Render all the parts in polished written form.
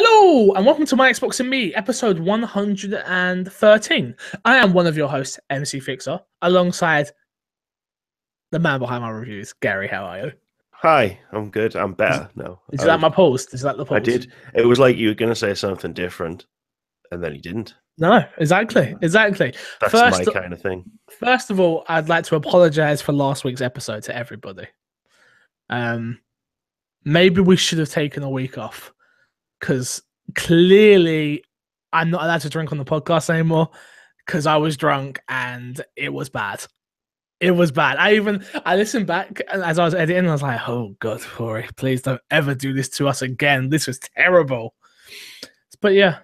Hello and welcome to My Xbox and Me, episode 113. I am one of your hosts, MC Fixer, alongside the man behind my reviews, Gary. How are you? Hi, I'm good. I'm better now. Is that my post? Is that the post? I did. It was like you were going to say something different, and then you didn't. No, exactly. That's my kind of thing. First of all, I'd like to apologize for last week's episode to everybody. Maybe we should have taken a week off, because clearly I'm not allowed to drink on the podcast anymore because I was drunk and it was bad. It was bad. I listened back as I was editing and I was like, oh God, Corey, please don't ever do this to us again. This was terrible. But yeah,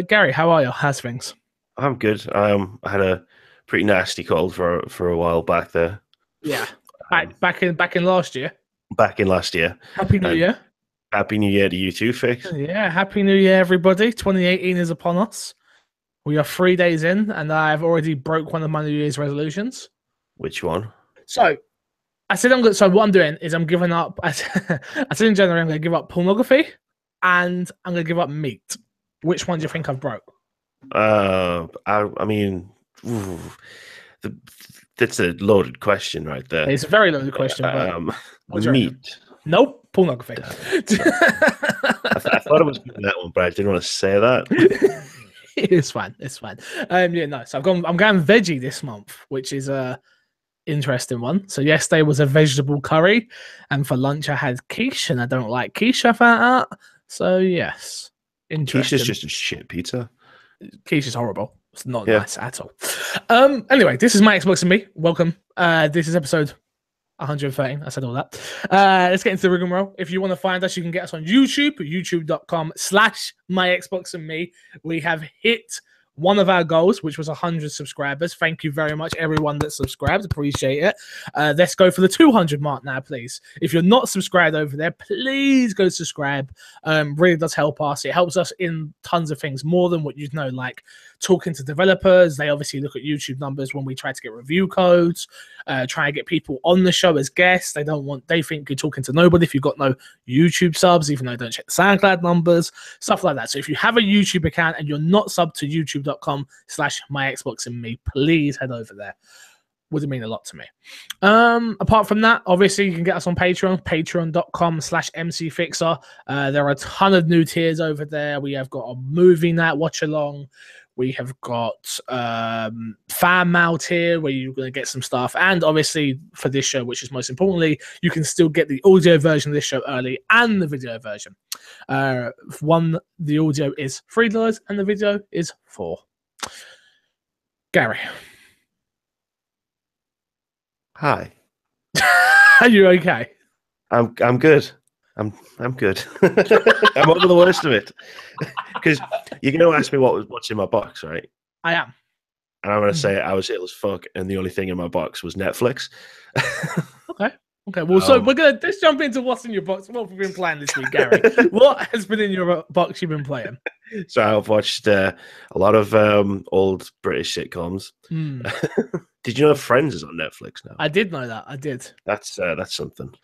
Gary, how are you? How's things? I'm good. I had a pretty nasty cold for a while back there. Yeah, back in last year. Back in last year. Happy New Year. Happy New Year to you too, Fix. Yeah, Happy New Year, everybody. 2018 is upon us. We are 3 days in, and I've already broke one of my New Year's resolutions. Which one? So, I said So what I'm doing is I'm giving up. I said in January I'm going to give up pornography, and I'm going to give up meat. Which one do you think I've broke? I mean, that's a loaded question right there. It's a very loaded question. Meat. Nope. Pornography. I thought I was doing that one, but I didn't want to say that. It's fine. It's fine. Yeah, no. So I'm going veggie this month, which is a interesting one. So yesterday was a vegetable curry, and for lunch I had quiche, and I don't like quiche. I found out. So yes, interesting. Quiche is just a shit pizza. Quiche is horrible. It's not nice at all. Anyway, this is My Xbox and Me. Welcome. This is episode 113. I said all that. Let's get into the rigmarole. If you want to find us, you can get us on YouTube, youtube.com/myxboxandme. We have hit one of our goals, which was 100 subscribers. Thank you very much, everyone that subscribed. Appreciate it. Let's go for the 200 mark now, please. If you're not subscribed over there, please go subscribe. Really does help us. It helps us in tons of things, more than what you know, like talking to developers. They obviously look at YouTube numbers when we try to get review codes, try and get people on the show as guests. They think you're talking to nobody if you've got no YouTube subs, even though they don't check the SoundCloud numbers, stuff like that. So if you have a YouTube account and you're not subbed to youtube.com/myxboxandme, please head over there. Would mean a lot to me. Apart from that, obviously you can get us on patreon.com/mcfixer. There are a ton of new tiers over there. We have got a movie night watch along. We have got fan mail tier where you're going to get some stuff. And obviously for this show, which is most importantly, you can still get the audio version of this show early and the video version. The audio is $3 and the video is $4. Gary. Hi. Are you okay? I'm good. I'm good. I'm over the worst of it. Because you're going to ask me what's in my box, right? I am. And I'm going to say I was ill as fuck, and the only thing in my box was Netflix. Okay. Well, so let's jump into what's in your box. What have we been playing this week, Gary? What has been in your box you've been playing? So I've watched a lot of old British sitcoms. Did you know Friends is on Netflix now? I did know that. I did. That's something.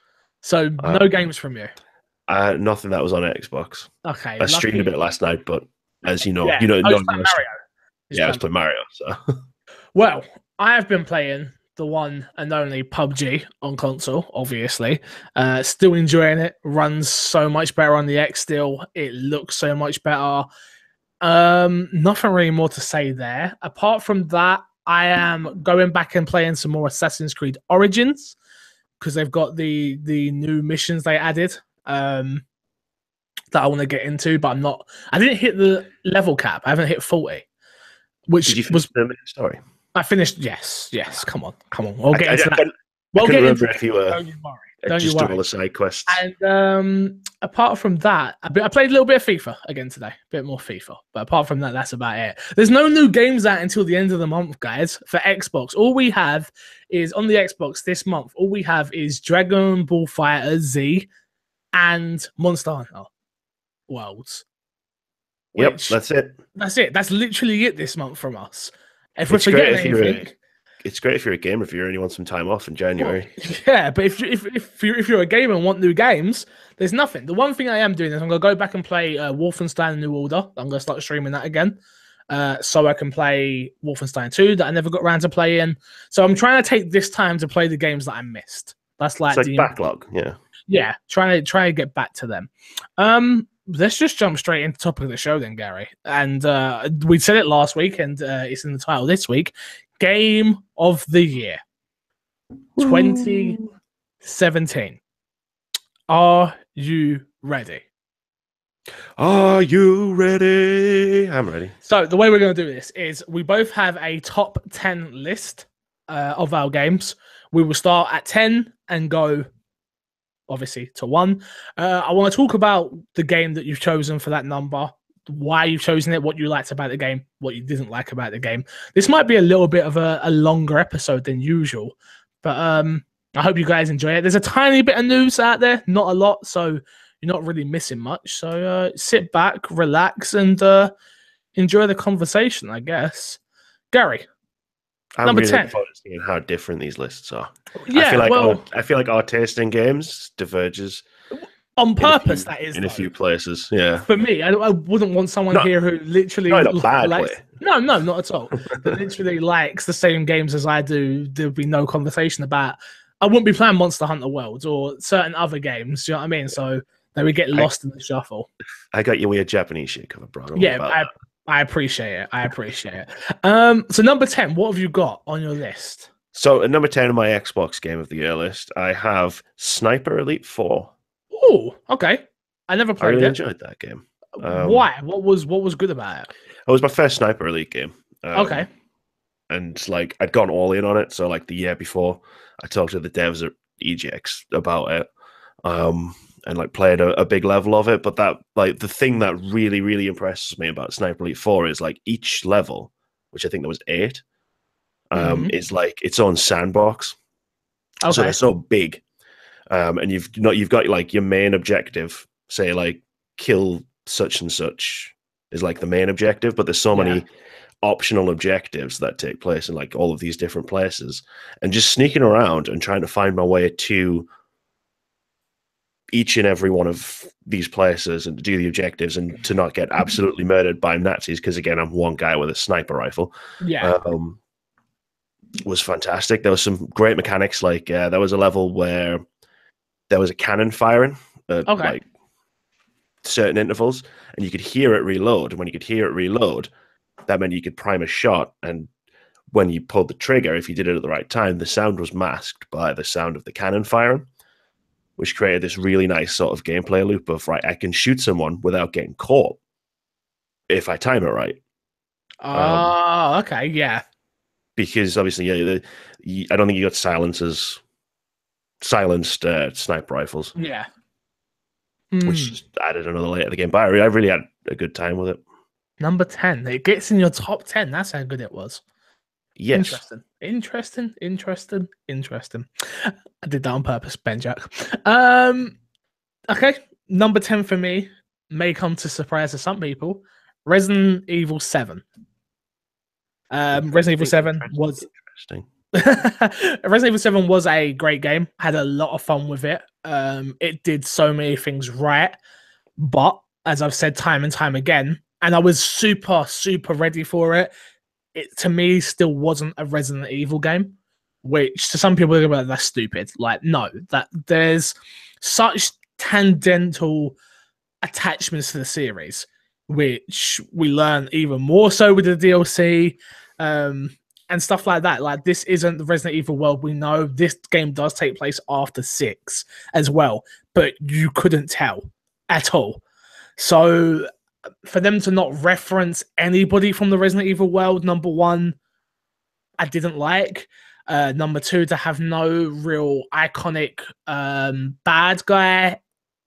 So no games from you. Nothing that was on Xbox. Okay. I streamed a bit last night, but as you know, Mario. I was playing Mario. So, well, I have been playing the one and only PUBG on console. Obviously, still enjoying it. Runs so much better on the X. Still, it looks so much better. Nothing really more to say there. Apart from that, I am going back and playing some more Assassin's Creed Origins, because they've got the new missions they added that I want to get into, but I didn't hit the level cap. I haven't hit 40. Which did you finish the main story? I finished. Yes. Come on. We'll get into that. We'll get into if you were. Don't you worry. Don't just you worry. do all the side quests. And apart from that, I played a little bit of FIFA again today. A bit more FIFA. But apart from that, that's about it. There's no new games out until the end of the month, guys, for Xbox. All we have is, on the Xbox this month, all we have is Dragon Ball FighterZ Z and Monster Hunter Worlds. Yep, that's it. That's it. That's literally it this month from us. If we're forgetting anything... it's great if you're a gamer if you only want some time off in January. Yeah, but if you're a gamer and want new games, there's nothing. The one thing I am doing is I'm gonna go back and play Wolfenstein: New Order. I'm gonna start streaming that again, so I can play Wolfenstein 2 that I never got around to playing. So I'm trying to take this time to play the games that I missed. That's like, it's like backlog, yeah. Try to get back to them. Let's just jump straight into the topic of the show then, Gary. And we said it last week, and it's in the title this week. Game of the Year 2017. Are you ready? Are you ready? I'm ready. So the way we're going to do this is we both have a top 10 list of our games. We will start at 10 and go, obviously, to 1. I want to talk about the game that you've chosen for that number, why you've chosen it, what you liked about the game, what you didn't like about the game. This might be a little bit of a longer episode than usual, but I hope you guys enjoy it. There's a tiny bit of news out there, not a lot, so you're not really missing much. So sit back, relax, and enjoy the conversation, I guess. Gary, I'm number really 10. looking forward to seeing how different these lists are. Yeah, I feel like our taste in games diverges on purpose. That is in a few places. Yeah, for me, I wouldn't want someone here who literally not in a bad way. No, not at all. That literally likes the same games as I do. There'd be no conversation about. I wouldn't be playing Monster Hunter World or certain other games. Do you know what I mean? So they would get lost in the shuffle. I got your weird Japanese shit covered, bro. I appreciate it. So number 10, what have you got on your list? So at number 10 on my Xbox Game of the Year list, I have Sniper Elite 4. Oh, okay. I never played it. I really enjoyed that game. Why? What was good about it? It was my first Sniper Elite game. Okay. And like I'd gone all in on it. So like the year before, I talked to the devs at EGX about it. And like played a big level of it. But that like the thing that really, really impresses me about Sniper Elite 4 is like each level, which I think there was 8, is like its own sandbox. Okay. So they're so big. And you've got like your main objective, say like kill such and such is like the main objective, but there's so many optional objectives that take place in like all of these different places, and just sneaking around and trying to find my way to each and every one of these places and to do the objectives and to not get absolutely murdered by Nazis, because again I'm one guy with a sniper rifle, was fantastic. There was some great mechanics, like there was a level where there was a cannon firing at like certain intervals, and you could hear it reload, and when you could hear it reload, that meant you could prime a shot, and when you pulled the trigger, if you did it at the right time, the sound was masked by the sound of the cannon firing, which created this really nice sort of gameplay loop of, right, I can shoot someone without getting caught if I time it right. Oh, okay, yeah. Because obviously, I don't think you got silenced sniper rifles. Yeah. Which just added another layer to the game. But I really had a good time with it. Number 10. It gets in your top 10. That's how good it was. Yes. Interesting. I did that on purpose, Ben Jack. Okay. Number 10 for me may come to surprise to some people. Resident Evil 7. Resident Evil 7 was interesting. Resident Evil 7 was a great game. Had a lot of fun with it. It did so many things right, but as I've said time and time again, and I was super, super ready for it, it to me still wasn't a Resident Evil game, which to some people they're like, that's stupid. Like, no, that there's such tangential attachments to the series, which we learn even more so with the DLC. And stuff like that. Like, this isn't the Resident Evil world we know. This game does take place after 6 as well, but you couldn't tell at all. So for them to not reference anybody from the Resident Evil world, number 1, I didn't like. Number 2, to have no real iconic bad guy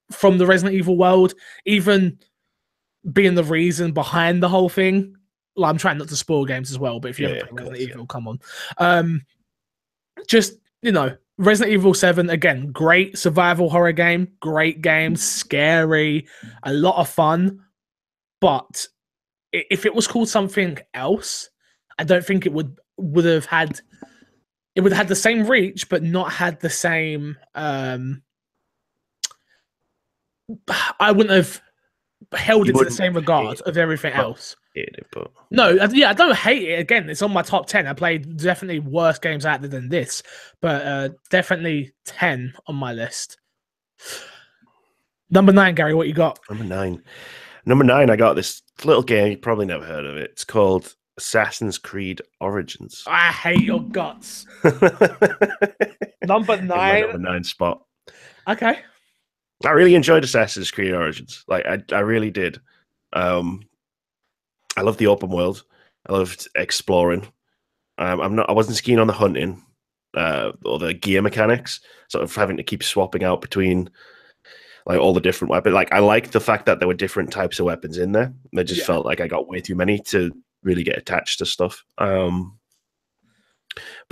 from the Resident Evil world, even being the reason behind the whole thing. I'm trying not to spoil games as well, but if you haven't played Resident Evil, come on. Just, Resident Evil 7, again, great survival horror game, great game, scary, a lot of fun. But if it was called something else, I don't think it would have had it would have had the same reach, but not had the same. I wouldn't have held You it to the wouldn't same regard hate of everything well, else. hate it, but No, yeah, I don't hate it. Again, it's on my top 10. I played definitely worse games out there than this, but definitely 10 on my list. Number 9, Gary, what you got? number 9. Number 9, I got this little game. You probably never heard of it. It's called Assassin's Creed Origins. I hate your guts. Number In my 9. number 9 spot. Okay. I really enjoyed Assassin's Creed Origins. Like I really did. I love the open world. I loved exploring. I wasn't keen on the hunting or the gear mechanics, sort of having to keep swapping out between like all the different weapons. Like I liked the fact that there were different types of weapons in there. I just felt like I got way too many to really get attached to stuff. But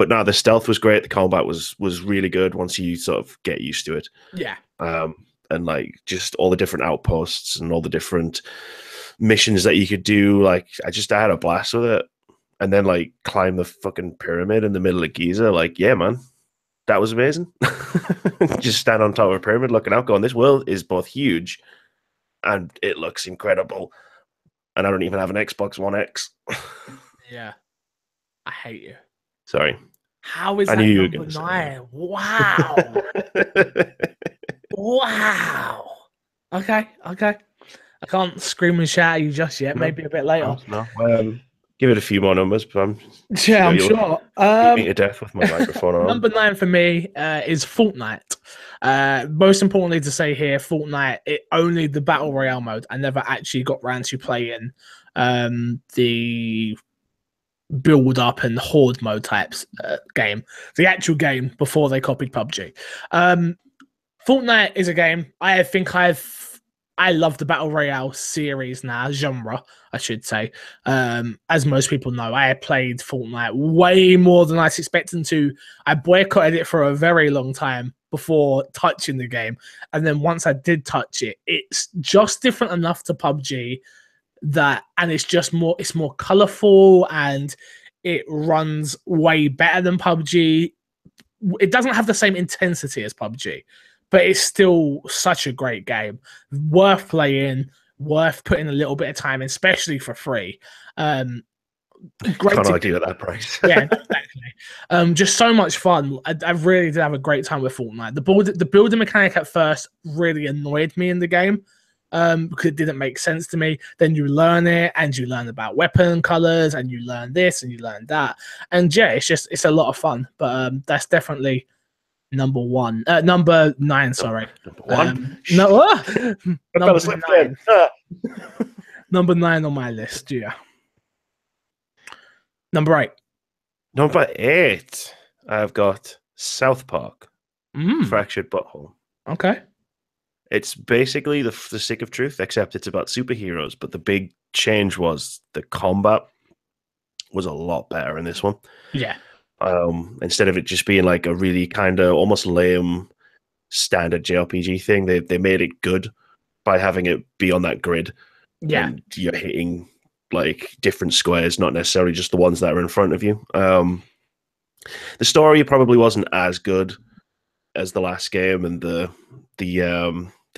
no, the stealth was great. The combat was really good once you sort of get used to it. Yeah. And like just all the different outposts and all the different missions that you could do. Like I had a blast with it. And then like climb the fucking pyramid in the middle of Giza. Like, yeah, man, that was amazing. Just stand on top of a pyramid looking out, going, this world is both huge and it looks incredible. And I don't even have an Xbox One X. Yeah. I hate you. Sorry. How is I that knew you were number gonna say 9? Wow. Wow. Okay. I can't scream and shout at you just yet. No, Maybe a bit later. No. Give it a few more numbers, but I'm Yeah, I'm you'll sure. beat me to death with my microphone on. Number 9 for me is Fortnite. Most importantly to say here, Fortnite, only the Battle Royale mode. I never actually got round to playing the build up and horde mode types game. The actual game before they copied PUBG. Fortnite is a game I love the Battle Royale series now, genre, I should say. As most people know, I played Fortnite way more than I was expecting to. I boycotted it for a very long time before touching the game. And then once I did touch it, it's just different enough to PUBG and it's more colorful and it runs way better than PUBG. It doesn't have the same intensity as PUBG, but it's still such a great game, worth playing, worth putting a little bit of time in, especially for free. Great Can't argue at that price. Yeah, exactly. Just so much fun. I really did have a great time with Fortnite. The building mechanic at first really annoyed me in the game because it didn't make sense to me. Then you learn it, and you learn about weapon colors, and you learn this, and you learn that. And yeah, it's a lot of fun. But that's definitely number 9, sorry. Number 9. Number 9 on my list, yeah. Number 8. Number 8, I've got South Park, Fractured Butthole. Okay. It's basically the stick of truth, except it's about superheroes. But the big change was the combat was a lot better in this one. Yeah. Instead of it just being like a really kind of almost lame standard JRPG thing, they made it good by having it be on that grid. Yeah. And you're hitting like different squares, not necessarily just the ones that are in front of you. The story probably wasn't as good as the last game, and the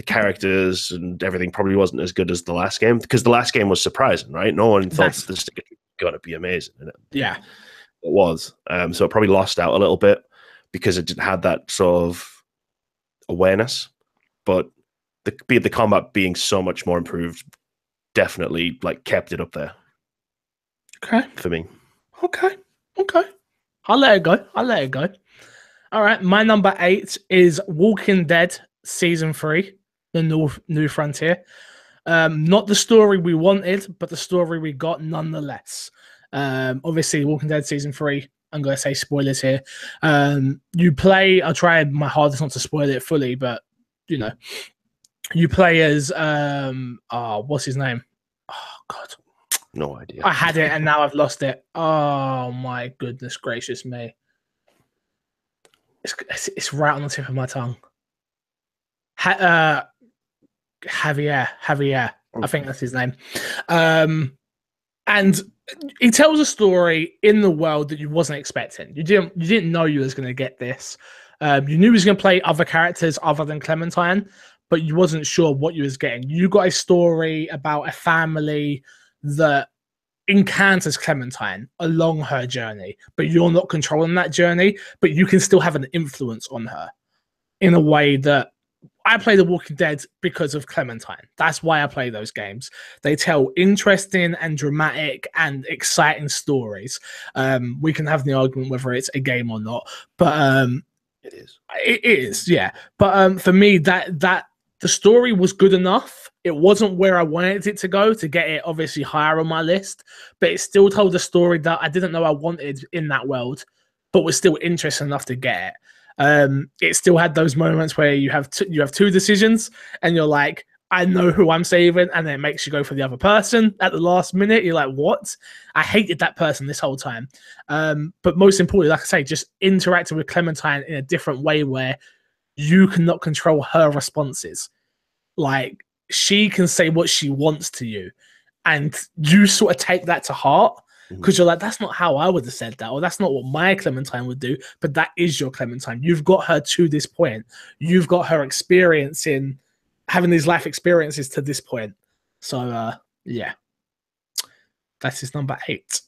characters and everything probably wasn't as good as the last game, because the last game was surprising, right? No one thought this was going to be amazing. Yeah. It was. So it probably lost out a little bit because it didn't have that sort of awareness. But the combat being so much more improved definitely like kept it up there. Okay. For me. Okay. I'll let it go. All right. My number 8 is Walking Dead Season 3, the New Frontier. Not the story we wanted, but the story we got nonetheless. Obviously, Walking Dead Season 3, I'm going to say spoilers here. You play, I'll try my hardest not to spoil it fully, but, you know, you play as, what's his name? Oh, God. No idea. I had it and now I've lost it. Oh, my goodness gracious me. It's right on the tip of my tongue. Javier. I think that's his name. And He tells a story in the world that you wasn't expecting. You didn't know you was going to get this. You knew he was going to play other characters other than Clementine, but you wasn't sure what you was getting. You got a story about a family that encounters Clementine along her journey, but you're not controlling that journey, but you can still have an influence on her in a way that I play The Walking Dead because of Clementine. That's why I play those games. They tell interesting and dramatic and exciting stories. We can have the argument whether it's a game or not, but it is. It is, yeah. But for me, that the story was good enough. It wasn't where I wanted it to go to get it obviously higher on my list, but it still told a story that I didn't know I wanted in that world, but was still interesting enough to get it. It still had those moments where you have two decisions and you're like, I know who I'm saving, and then it makes you go for the other person at the last minute. You're like, what? I hated that person this whole time. But most importantly, like I say, just interacting with Clementine in a different way where you cannot control her responses. Like, she can say what she wants to you, and you sort of take that to heart. Because you're like, that's not how I would have said that, or that's not what my Clementine would do, but that is your Clementine. You've got her to this point. You've got her experiencing, having these life experiences to this point. So, yeah. That is number 8.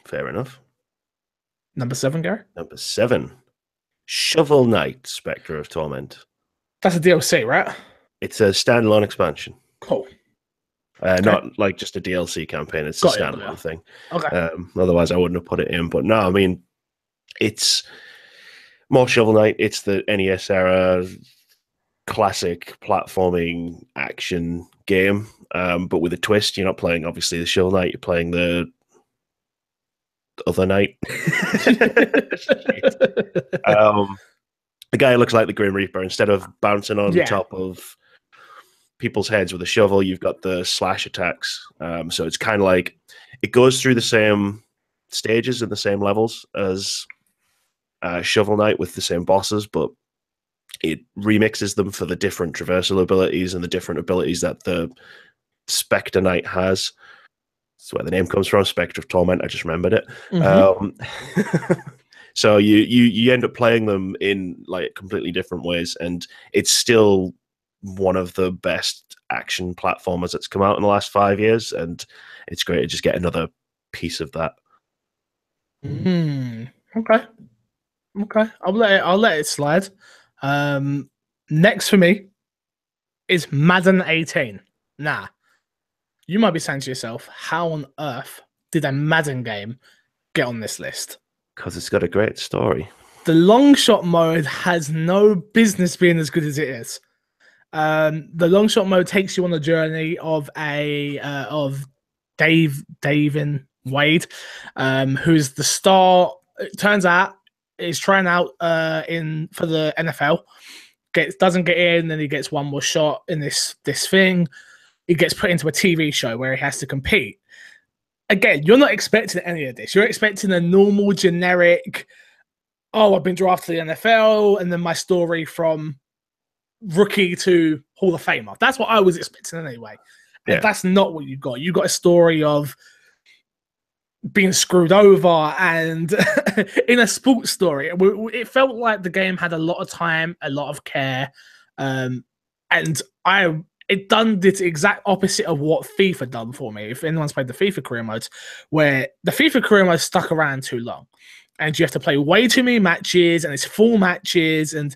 Fair enough. Number 7, Gary? Number 7. Shovel Knight, Spectre of Torment. That's a DLC, right? It's a standalone expansion. Cool. Okay. Not like just a DLC campaign. It's a standalone thing. Okay. Otherwise, I wouldn't have put it in. But no, I mean, it's more Shovel Knight. It's the NES era classic platforming action game, but with a twist. You're not playing, obviously, the Shovel Knight. You're playing the other knight. The guy looks like the Grim Reaper. Instead of bouncing on top of people's heads with a shovel, you've got the slash attacks. So it's kind of like it goes through the same stages and the same levels as Shovel Knight with the same bosses, but it remixes them for the different traversal abilities and the different abilities that the Spectre Knight has. That's where the name comes from, Spectre of Torment. I just remembered it. So you end up playing them in like completely different ways, and it's still one of the best action platformers that's come out in the last 5 years, and it's great to just get another piece of that. Okay. I'll let it slide. Next for me is Madden 18. Nah, you might be saying to yourself, how on earth did a Madden game get on this list? Because it's got a great story. The long shot mode has no business being as good as it is. The long shot mode takes you on a journey of Davin Wade, who's the star. It turns out is trying out for the NFL. Doesn't get in, then he gets one more shot in this thing. He gets put into a TV show where he has to compete. Again, you're not expecting any of this. You're expecting a normal, generic, I've been drafted to the NFL, and then my story from rookie to Hall of Famer. That's what I was expecting anyway. And that's not what you got. You got a story of being screwed over, and in a sports story, it felt like the game had a lot of time, a lot of care, and it done the exact opposite of what FIFA done for me. If anyone's played the FIFA career modes, where the FIFA career mode stuck around too long, and you have to play way too many matches, and it's full matches, and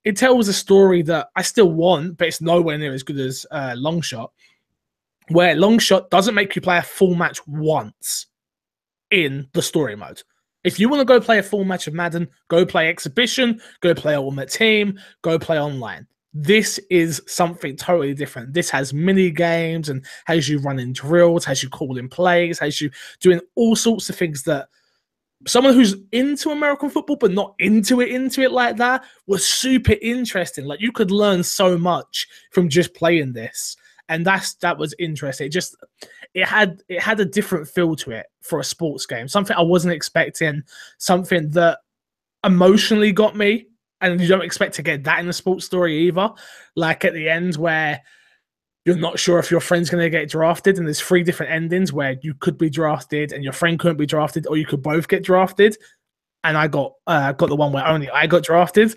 it tells a story that I still want, but it's nowhere near as good as Longshot, where Longshot doesn't make you play a full match once in the story mode. If you want to go play a full match of Madden, go play Exhibition, go play Ultimate Team, go play online. This is something totally different. This has mini games and has you running drills, has you calling plays, has you doing all sorts of things that someone who's into American football but not into it like that was super interesting. Like, you could learn so much from just playing this, and that was interesting. It had a different feel to it for a sports game, something I wasn't expecting, something that emotionally got me. And you don't expect to get that in a sports story either. Like at the end where you're not sure if your friend's going to get drafted, and there's 3 different endings where you could be drafted and your friend couldn't be drafted, or you could both get drafted. And I got the one where only I got drafted.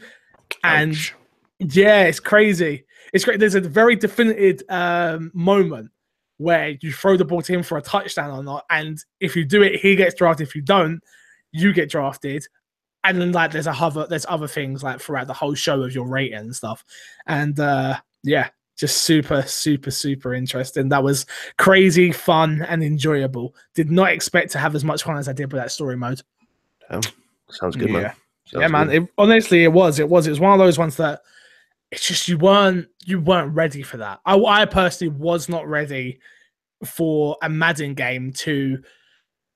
And Ouch. yeah, it's crazy. It's great. There's a very definitive moment where you throw the ball to him for a touchdown or not, and if you do it, he gets drafted. If you don't, you get drafted. And then like there's other things like throughout the whole show of your rating and stuff. And yeah, just super, super, super interesting. That was crazy, fun, and enjoyable. Did not expect to have as much fun as I did with that story mode. Sounds good, man. Yeah, man. Honestly, it was one of those ones that it's just you weren't ready for that. I personally was not ready for a Madden game to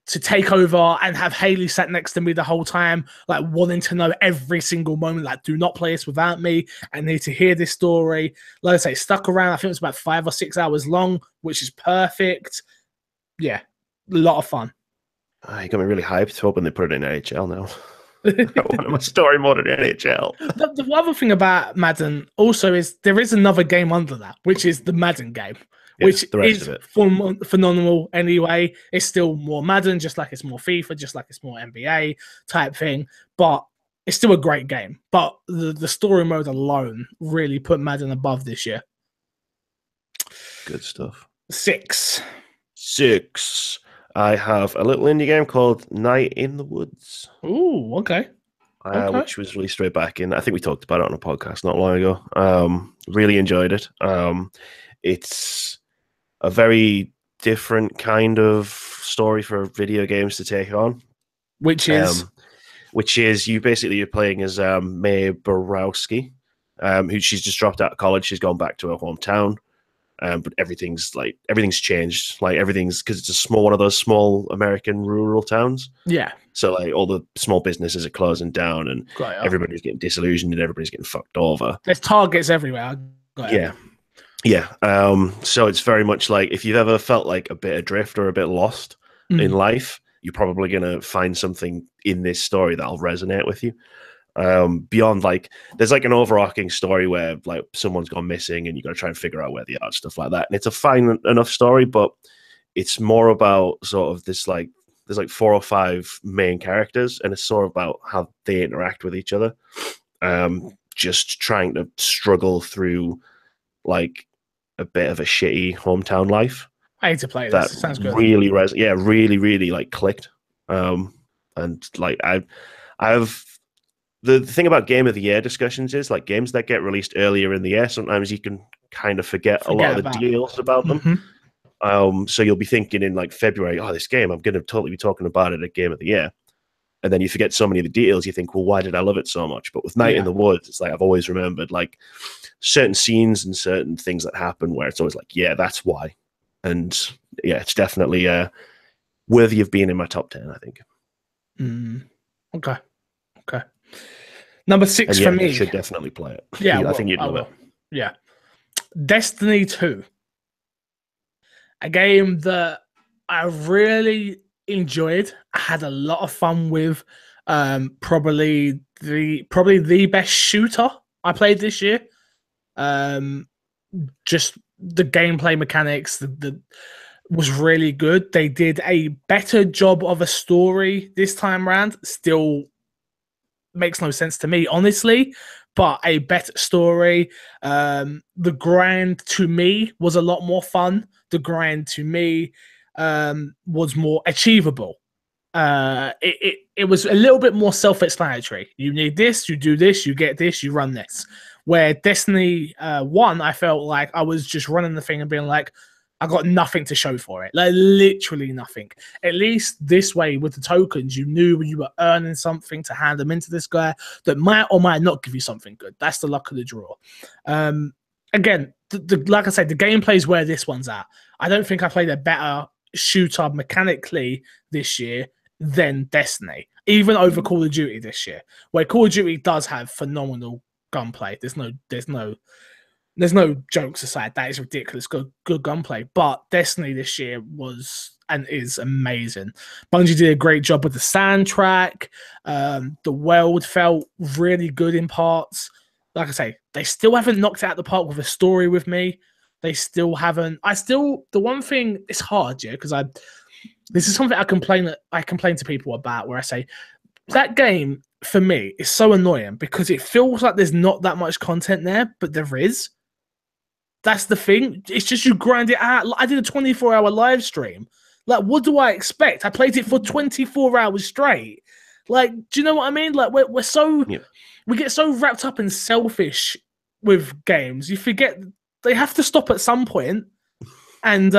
take over and have Haley sat next to me the whole time, like wanting to know every single moment. Like, do not play this without me. I need to hear this story. Like I say, stuck around. I think it was about 5 or 6 hours long, which is perfect. Yeah, a lot of fun. You got me really hyped. Hoping they put it in NHL now. I want my story mode in NHL. The other thing about Madden also is there is another game under that, which is the Madden game, which is phenomenal anyway. It's still more Madden, just like it's more FIFA, just like it's more NBA type thing, but it's still a great game. But the story mode alone really put Madden above this year. Good stuff. 6. I have a little indie game called Night in the Woods. Ooh, okay. Which was released right back in, I think we talked about it on a podcast not long ago. Really enjoyed it. It's a very different kind of story for video games to take on. Which is you're playing as Mae Borowski, who she's just dropped out of college. She's gone back to her hometown. But everything's changed. Like everything's because it's one of those small American rural towns. Yeah. So like all the small businesses are closing down, and everybody's getting disillusioned, and everybody's getting fucked over. There's targets everywhere. Yeah. So it's very much like if you've ever felt like a bit adrift or a bit lost in life, you're probably gonna find something in this story that'll resonate with you. Beyond like there's like an overarching story where like someone's gone missing and you got to try and figure out where they are, stuff like that, and it's a fine enough story, but it's more about sort of this like there's like 4 or 5 main characters, and it's sort of about how they interact with each other, just trying to struggle through like a bit of a shitty hometown life. I need to play this. It sounds good. Really really like clicked. And like I've the thing about Game of the Year discussions is like games that get released earlier in the year, sometimes you can kind of forget a lot of the deals about them. So you'll be thinking in like February, oh, this game, I'm going to totally be talking about it at Game of the Year. And then you forget so many of the details. You think, well, why did I love it so much? But with Night in the Woods, it's like I've always remembered like certain scenes and certain things that happen where it's always like, yeah, that's why. And yeah, it's definitely worthy of being in my top 10, I think. Okay. Number 6 for me. You should definitely play it. Yeah, I think you'd love it. Yeah. Destiny 2. A game that I really enjoyed. I had a lot of fun with. Probably the best shooter I played this year. Just the gameplay mechanics was really good. They did a better job of a story this time around. Still makes no sense to me, honestly, but a better story. The grind to me was a lot more fun. The grind to me was more achievable. It was a little bit more self-explanatory. You need this, you do this, you get this, you run this. Where Destiny 1, I felt like I was just running the thing and being like, I got nothing to show for it. Like literally nothing. At least this way with the tokens, you knew when you were earning something to hand them into this guy that might or might not give you something good. That's the luck of the draw. Again, like I said, the gameplay is where this one's at. I don't think I played a better shooter mechanically this year than Destiny, even over Call of Duty this year, where Call of Duty does have phenomenal gunplay. There's no jokes aside. That is ridiculous. Good gunplay. But Destiny this year was and is amazing. Bungie did a great job with the soundtrack. The world felt really good in parts. Like I say, they still haven't knocked it out the park with a story with me. they still haven't. The one thing, it's hard, yeah, because this is something I complain to people about, where I say that game for me is so annoying because it feels like there's not that much content there, but there is. That's the thing. It's just you grind it out. I did a 24-hour live stream. Like, what do I expect? I played it for 24 hours straight. Like, do you know what I mean? Like, we're so we get so wrapped up and selfish with games. You forget they have to stop at some point. And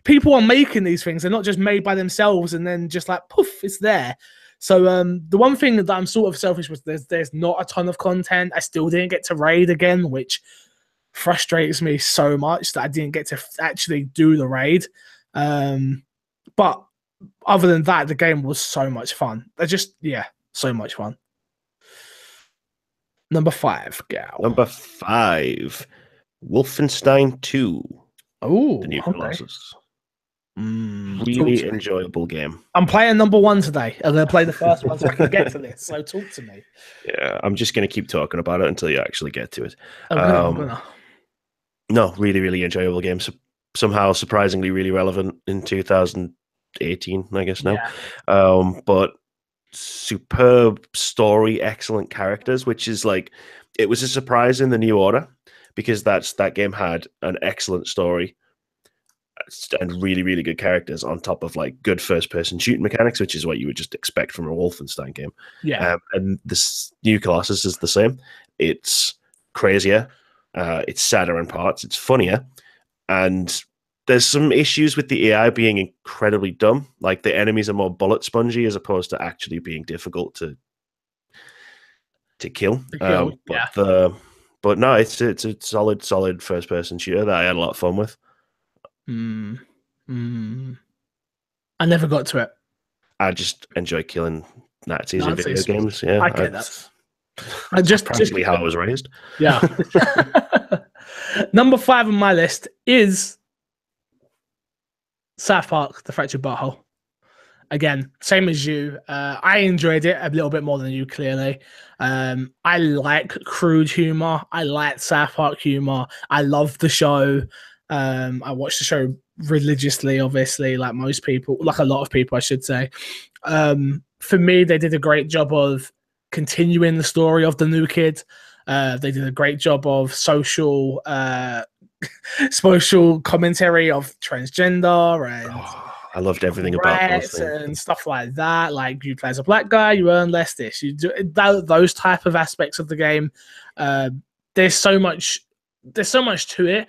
people are making these things. They're not just made by themselves and then just like poof, it's there. So the one thing that I'm sort of selfish with, there's not a ton of content. I still didn't get to raid again, which frustrates me so much that I didn't get to actually do the raid. But other than that, the game was so much fun. So much fun. Number 5, Gal. Number 5, Wolfenstein 2. Oh, the new Colossus. Talk Really to me. enjoyable game. I'm playing number 1 today. I'm going to play the first one so I can get to this. So talk to me. Yeah, I'm just going to keep talking about it until you actually get to it. I'm gonna. No, really, really enjoyable game. Somehow surprisingly really relevant in 2018, I guess now. Yeah. But superb story, excellent characters, which is like, it was a surprise in the New Order because that game had an excellent story and really, really good characters on top of like good first-person shooting mechanics, which is what you would just expect from a Wolfenstein game. Yeah. And this new Colossus is the same. It's crazier. It's sadder in parts. It's funnier. And there's some issues with the AI being incredibly dumb. Like the enemies are more bullet spongy as opposed to actually being difficult to kill. But no, it's a solid first person shooter that I had a lot of fun with. I never got to it. I just enjoy killing Nazis in video games. Yeah, I get that. I just practically how I was raised. Yeah. Number 5 on my list is South Park: The Fractured Butthole. Again, same as you. I enjoyed it a little bit more than you, clearly. I like crude humor. I like South Park humor. I love the show. I watch the show religiously, obviously, like most people, like a lot of people, I should say. For me, they did a great job of continuing the story of the new kid. They did a great job of social commentary of transgender and I loved everything about those things and stuff like that. Like, you play as a black guy, you earn less this. You do those type of aspects of the game. There's so much to it.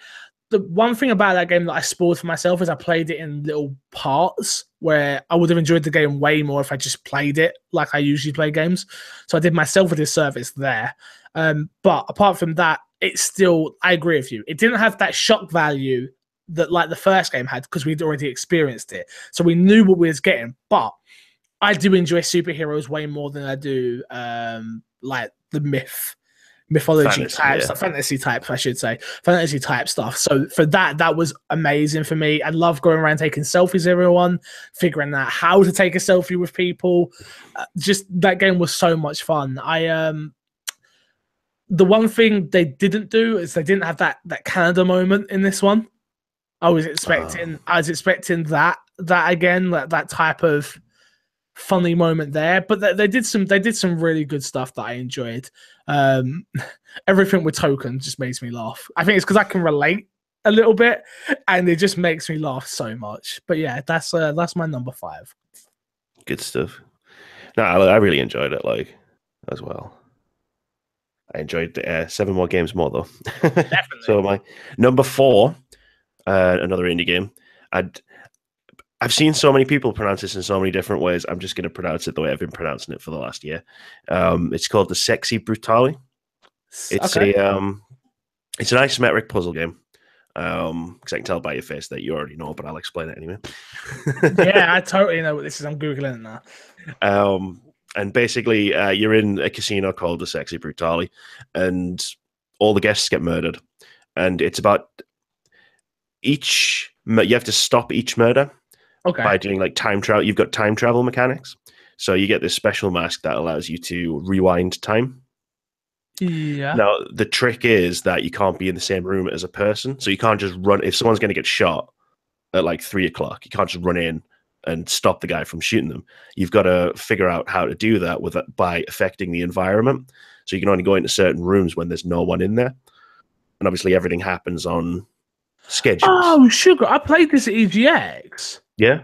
The one thing about that game that I spoiled for myself is I played it in little parts where I would have enjoyed the game way more if I just played it like I usually play games. So I did myself a disservice there. But apart from that, it's still, I agree with you. It didn't have that shock value that like the first game had because we'd already experienced it. So we knew what we was getting. But I do enjoy superheroes way more than I do like the mythology type stuff, fantasy type, I should say, fantasy type stuff. So for that was amazing for me. I love going around taking selfies with everyone, figuring out how to take a selfie with people. Just that game was so much fun. The one thing they didn't do is they didn't have that Canada moment in this one. I was expecting that again, that type of funny moment there, but they did some really good stuff that I enjoyed. Everything with Token just makes me laugh. I think it's because I can relate a little bit, and it just makes me laugh so much. But yeah, that's my number 5. Good stuff. No, I really enjoyed it, like, as well. I enjoyed 7 more games more though. Definitely. So my number 4, another indie game. I've seen so many people pronounce this in so many different ways. I'm just going to pronounce it the way I've been pronouncing it for the last year. It's called The Sexy Brutale. It's an isometric puzzle game. Because I can tell by your face that you already know, but I'll explain it anyway. Yeah, I totally know what this is. I'm Googling it now. And basically, you're in a casino called The Sexy Brutale, and all the guests get murdered. And it's about you have to stop each murder. Okay. By doing like time travel. You've got time travel mechanics. So you get this special mask that allows you to rewind time. Yeah. Now, the trick is that you can't be in the same room as a person. So you can't just run. If someone's going to get shot at like 3 o'clock, you can't just run in and stop the guy from shooting them. You've got to figure out how to do that by affecting the environment. So you can only go into certain rooms when there's no one in there. And obviously everything happens on schedules. Oh, sugar! I played this at EGX. Yeah.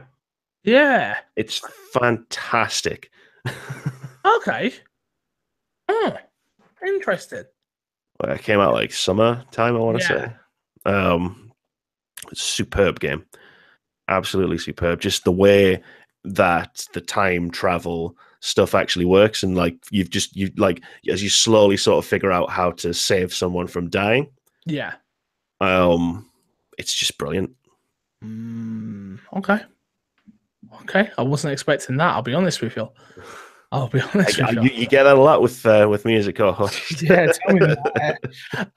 Yeah. It's fantastic. Okay. Oh, interesting. It came out like summertime, I want to say. Superb game. Absolutely superb. Just the way that the time travel stuff actually works, and like you like as you slowly sort of figure out how to save someone from dying. Yeah. It's just brilliant. Okay. Okay. I wasn't expecting that. I'll be honest with you. You get that a lot with me as a co-host. Yeah, tell me about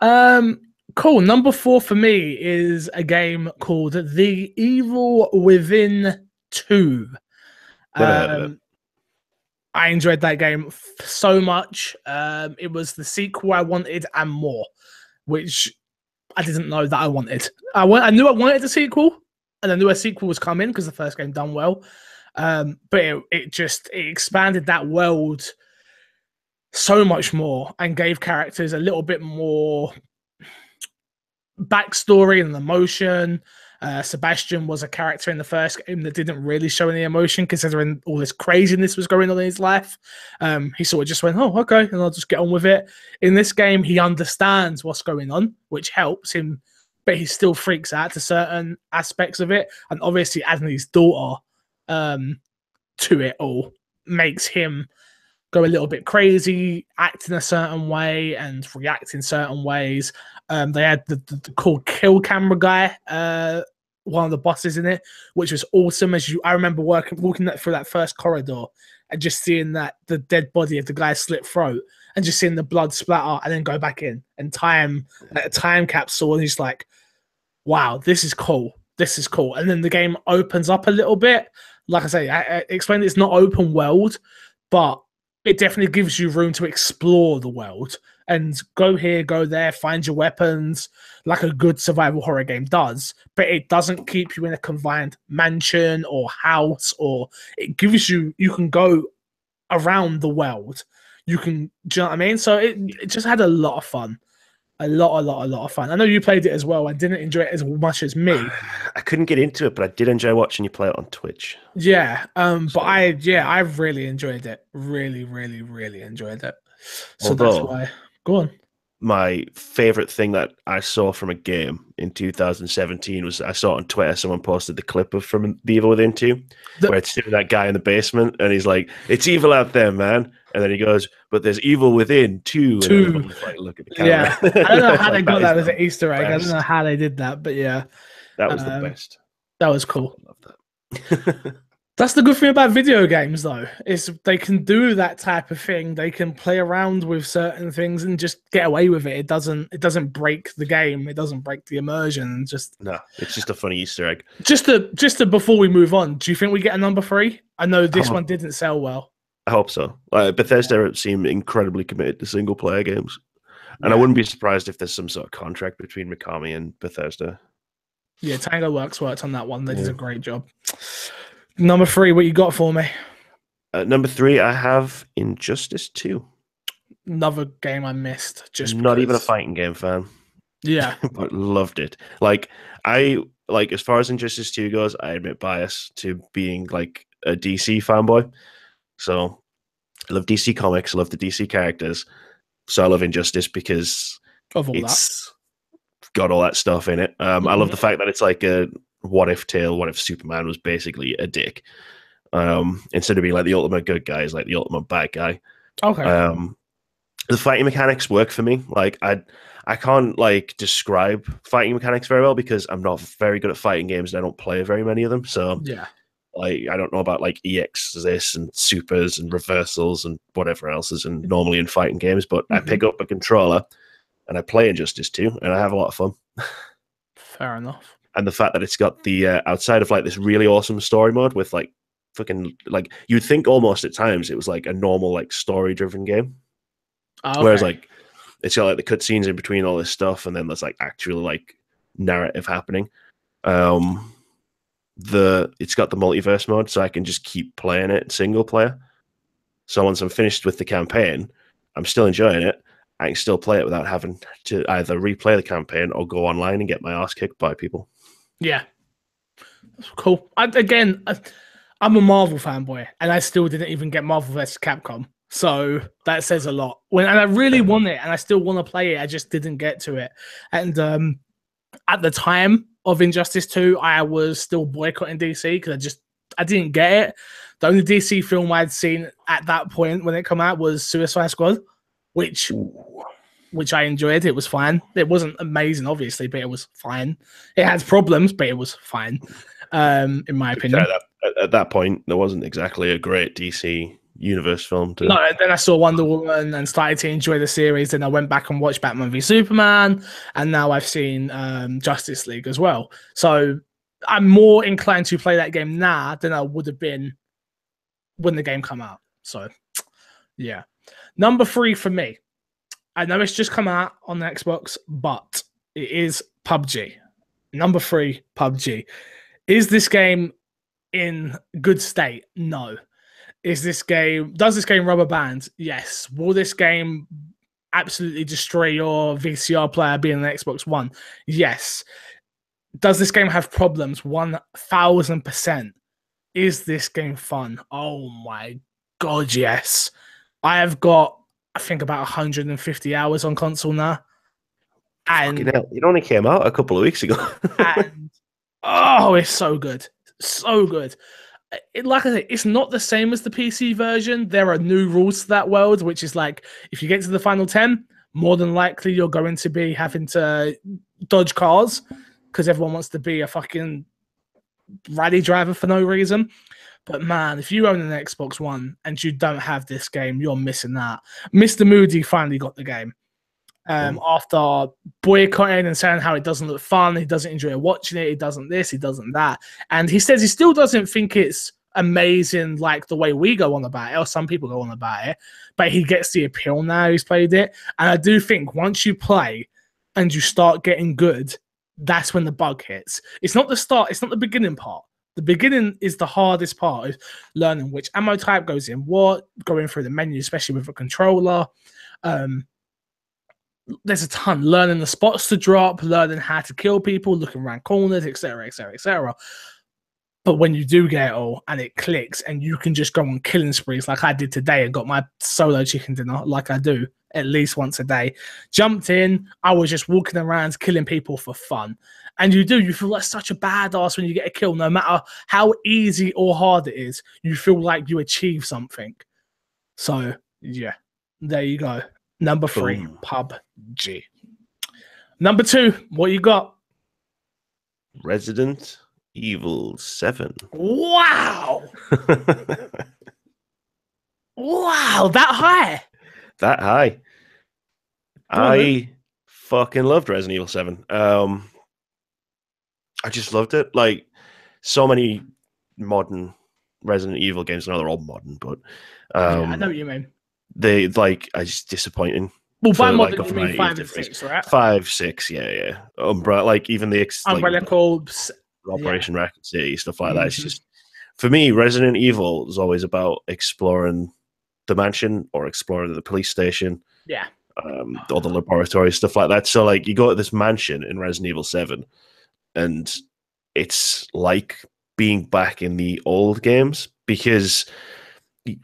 it. Cool. Number 4 for me is a game called The Evil Within 2. I enjoyed that game so much. It was the sequel I wanted and more, which I didn't know that I wanted. I knew I wanted a sequel, and I knew a sequel was coming because the first game done well. But it expanded that world so much more and gave characters a little bit more backstory and emotion. Sebastian was a character in the first game that didn't really show any emotion considering all this craziness was going on in his life. He sort of just went, oh, okay, and I'll just get on with it. In this game, he understands what's going on, which helps him, but he still freaks out to certain aspects of it. And obviously adding his daughter to it all makes him go a little bit crazy, act in a certain way and react in certain ways. They had the cool kill camera guy, one of the bosses in it, which was awesome. I remember walking through that first corridor and just seeing that the dead body of the guy's slit throat and just seeing the blood splatter and then go back in and time like a time capsule. And he's like, wow, this is cool. This is cool. And then the game opens up a little bit. Like I say, I explained it's not open world, but it definitely gives you room to explore the world and go here, go there, find your weapons like a good survival horror game does. But it doesn't keep you in a confined mansion or house, or it gives you can go around the world. You can, do you know what I mean? So it just had a lot of fun. A lot of fun. I know you played it as well and didn't enjoy it as much as me. I couldn't get into it, but I did enjoy watching you play it on Twitch. Yeah, but I really enjoyed it. Really enjoyed it. So that's why. Go on. My favorite thing that I saw from a game in 2017 was I saw on Twitter someone posted the clip from The Evil Within 2, where it's that guy in the basement and he's like, "It's evil out there, man." And then he goes, "But there's evil within too." And like, look at the camera. Yeah, I don't know how they got that as an Easter egg. I don't know how they did that, but yeah, that was the best. That was cool. I love that. That's the good thing about video games, though, is they can do that type of thing. They can play around with certain things and just get away with it. It doesn't break the game. It doesn't break the immersion. No, it's just a funny Easter egg. Just to before we move on, do you think we get a number 3? I know this one didn't sell well. I hope so. Bethesda seem incredibly committed to single player games, and I wouldn't be surprised if there's some sort of contract between Mikami and Bethesda. Yeah, Tango Works worked on that one. They did a great job. Number 3, what you got for me? Number 3, I have Injustice 2. Another game I missed. Just not even a fighting game fan. Yeah, but loved it. As far as Injustice 2 goes, I admit bias to being like a DC fanboy. So I love DC Comics. I love the DC characters. So I love Injustice because it's got all that stuff in it. I love the fact that it's like a what if tale. What if Superman was basically a dick? Instead of being like the ultimate good guy, he's like the ultimate bad guy. Okay. The fighting mechanics work for me. Like I can't like describe fighting mechanics very well because I'm not very good at fighting games and I don't play very many of them. So yeah. Like I don't know about like EX this and supers and reversals and whatever else is normally in fighting games, but I pick up a controller and I play Injustice 2 and I have a lot of fun. Fair enough. And the fact that it's got the outside of like this really awesome story mode with like fucking like you'd think almost at times it was like a normal like story driven game. Okay. Whereas like it's got like the cutscenes in between all this stuff, and then there's like actual like narrative happening. It's got the multiverse mode, so I can just keep playing it single player. So once I'm finished with the campaign, I'm still enjoying it. I can still play it without having to either replay the campaign or go online and get my ass kicked by people. Yeah, that's cool. I'm a Marvel fanboy, and I still didn't even get Marvel vs. Capcom. So that says a lot. And I really want it, and I still want to play it. I just didn't get to it. And at the time of Injustice 2, I was still boycotting DC because I didn't get it. The only DC film I'd seen at that point when it came out was Suicide Squad, which I enjoyed. It was fine. It wasn't amazing, obviously, but it was fine. It had problems, but it was fine, in my opinion. At that point, there wasn't exactly a great DC universe film. No, then I saw Wonder Woman and started to enjoy the series. Then I went back and watched Batman v Superman, and now I've seen Justice League as well. So I'm more inclined to play that game now than I would have been when the game came out. So yeah. Number 3 for me. I know it's just come out on the Xbox, but it is PUBG. Number 3, PUBG. Is this game in good state? No. Does this game rubber band? Yes. Will this game absolutely destroy your VCR player being an Xbox One? Yes. Does this game have problems? 1000%. Is this game fun? Oh my God, yes. I have got, I think, about 150 hours on console now. And it only came out a couple of weeks ago. And oh, it's so good. So good. Like I said, it's not the same as the PC version. There are new rules to that world, which is like, if you get to the final 10, more than likely you're going to be having to dodge cars because everyone wants to be a fucking rally driver for no reason. But man, if you own an Xbox One and you don't have this game, you're missing that. Mr. Moody finally got the game. After boycotting and saying how it doesn't look fun, he doesn't enjoy watching it, he doesn't this, he doesn't that. And he says he still doesn't think it's amazing like the way we go on about it, or some people go on about it, but he gets the appeal now he's played it. And I do think once you play and you start getting good, that's when the bug hits. It's not the start, it's not the beginning part. The beginning is the hardest part, of learning which ammo type goes in what, going through the menu, especially with a controller. There's a ton. Learning the spots to drop, learning how to kill people, looking around corners, etc., etc., etc. But when you do get it all and it clicks and you can just go on killing sprees like I did today and got my solo chicken dinner like I do at least once a day, jumped in, I was just walking around killing people for fun. And you feel like such a badass when you get a kill, no matter how easy or hard it is, you feel like you achieve something. So yeah, there you go. Number 3, PUBG. Number 2, what you got? Resident Evil 7. Wow. Wow, that high. That high. I fucking loved Resident Evil 7. I just loved it. Like, so many modern Resident Evil games. I know they're all modern, but I know what you mean. They it's just disappointing. Well, by modern, you mean 5 and 6, right? 5, 6, yeah. Umbrella, like even the Umbrella Corps, Operation Raccoon City, stuff like that. It's just, for me, Resident Evil is always about exploring the mansion or exploring the police station. Yeah. Or the laboratory, stuff like that. So, like, you go to this mansion in Resident Evil 7, and it's like being back in the old games, because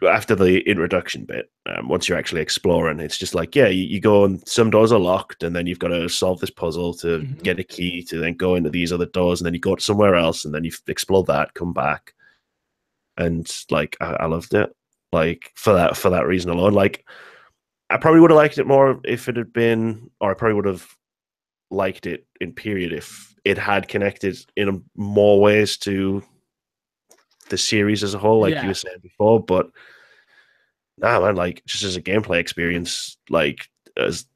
after the introduction bit, once you're actually exploring, it's just like, yeah, you go and some doors are locked, and then you've got to solve this puzzle to get a key to then go into these other doors, and then you go to somewhere else, and then you explore that, come back. And like, I loved it. Like, for that reason alone. Like, I probably would have liked it more if it had been, or I probably would have liked it in period if it had connected in more ways to the series as a whole, like you were saying before. But nah, man, like, just as a gameplay experience, like, as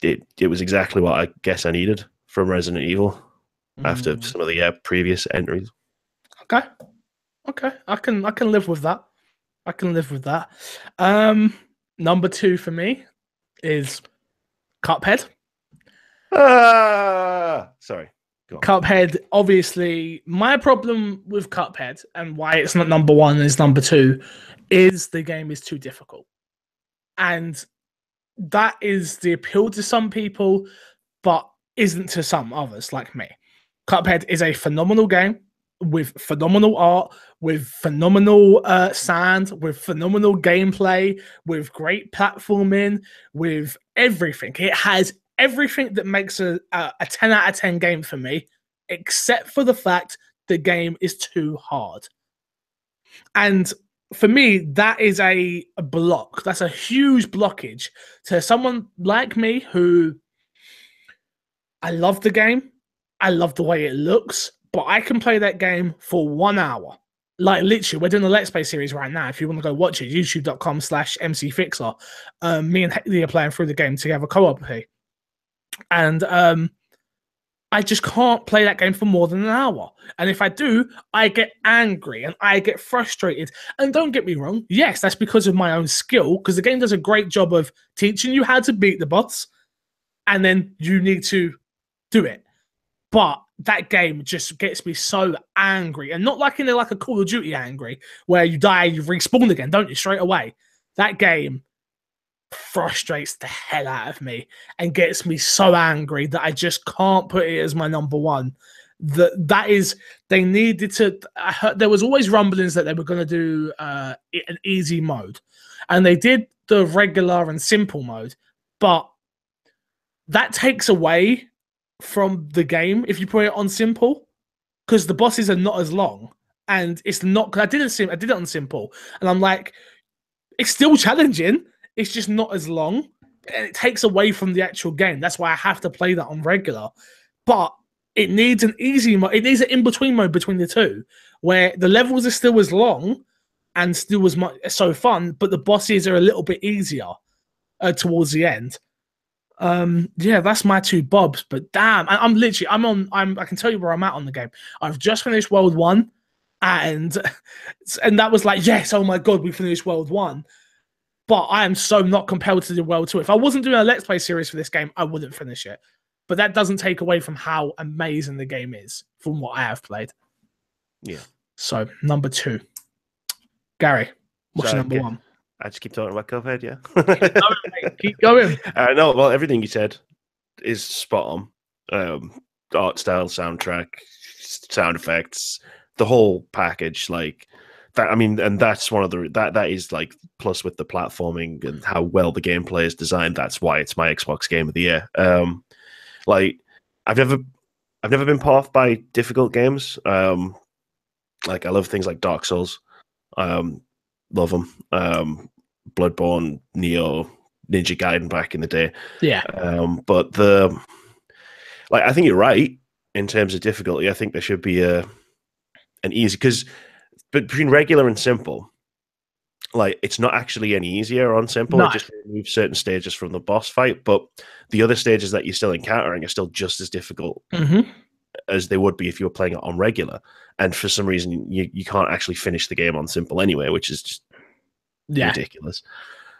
it was exactly what I guess I needed from Resident Evil after some of the previous entries. Okay, I can live with that. Number 2 for me is Cuphead. Sorry. Go on. Cuphead, obviously, my problem with Cuphead and why it's not number one and it's number two is the game is too difficult. And that is the appeal to some people, but isn't to some others like me. Cuphead is a phenomenal game with phenomenal art, with phenomenal sound, with phenomenal gameplay, with great platforming, with everything. It has everything that makes a 10 out of 10 game for me, except for the fact the game is too hard. And for me, that is a block. That's a huge blockage to someone like me who I love the game. I love the way it looks, but I can play that game for 1 hour. Like literally, we're doing a Let's Play series right now. If you want to go watch it, youtube.com/MCFixer. Me and Haley are playing through the game together co-oply. And I just can't play that game for more than an hour. And if I do, I get angry and I get frustrated. And don't get me wrong, yes, that's because of my own skill, because the game does a great job of teaching you how to beat the boss, and then you need to do it. But that game just gets me so angry, and not like in like a Call of Duty angry, where you die, you respawn again, don't you, straight away. That game frustrates the hell out of me and gets me so angry that I just can't put it as my number one. That is, they needed to. I heard there was always rumblings that they were going to do an easy mode, and they did the regular and simple mode, but that takes away from the game if you put it on simple, because the bosses are not as long, and it's not. I did it on simple, and I'm like, it's still challenging. It's just not as long, and it takes away from the actual game. That's why I have to play that on regular. But it needs an easy mode. It needs an in-between mode between the two, where the levels are still as long and still as much so fun, but the bosses are a little bit easier towards the end. Yeah, that's my two bobs. But damn, I can tell you where I'm at on the game. I've just finished World 1, and that was like, yes, oh my god, we finished World 1. But I am so not compelled to do World 2. If I wasn't doing a Let's Play series for this game, I wouldn't finish it. But that doesn't take away from how amazing the game is from what I have played. Yeah. So, number 2. Gary, what's your number 1? I just keep talking about Cuphead, yeah? Keep going. No, well, everything you said is spot on. Art style, soundtrack, sound effects, the whole package, like... That, I mean, and that's one of the that is like, plus with the platforming and how well the gameplay is designed, that's why it's my Xbox Game of the Year. Like I've never been put off by difficult games. Like I love things like Dark Souls. Love them. Bloodborne, Neo, Ninja Gaiden back in the day. Yeah. But I think you're right in terms of difficulty. I think there should be an easy, because. But between regular and simple, like it's not actually any easier on simple. No. It just removes certain stages from the boss fight, but the other stages that you're still encountering are still just as difficult as they would be if you were playing it on regular. And for some reason, you can't actually finish the game on simple anyway, which is just ridiculous.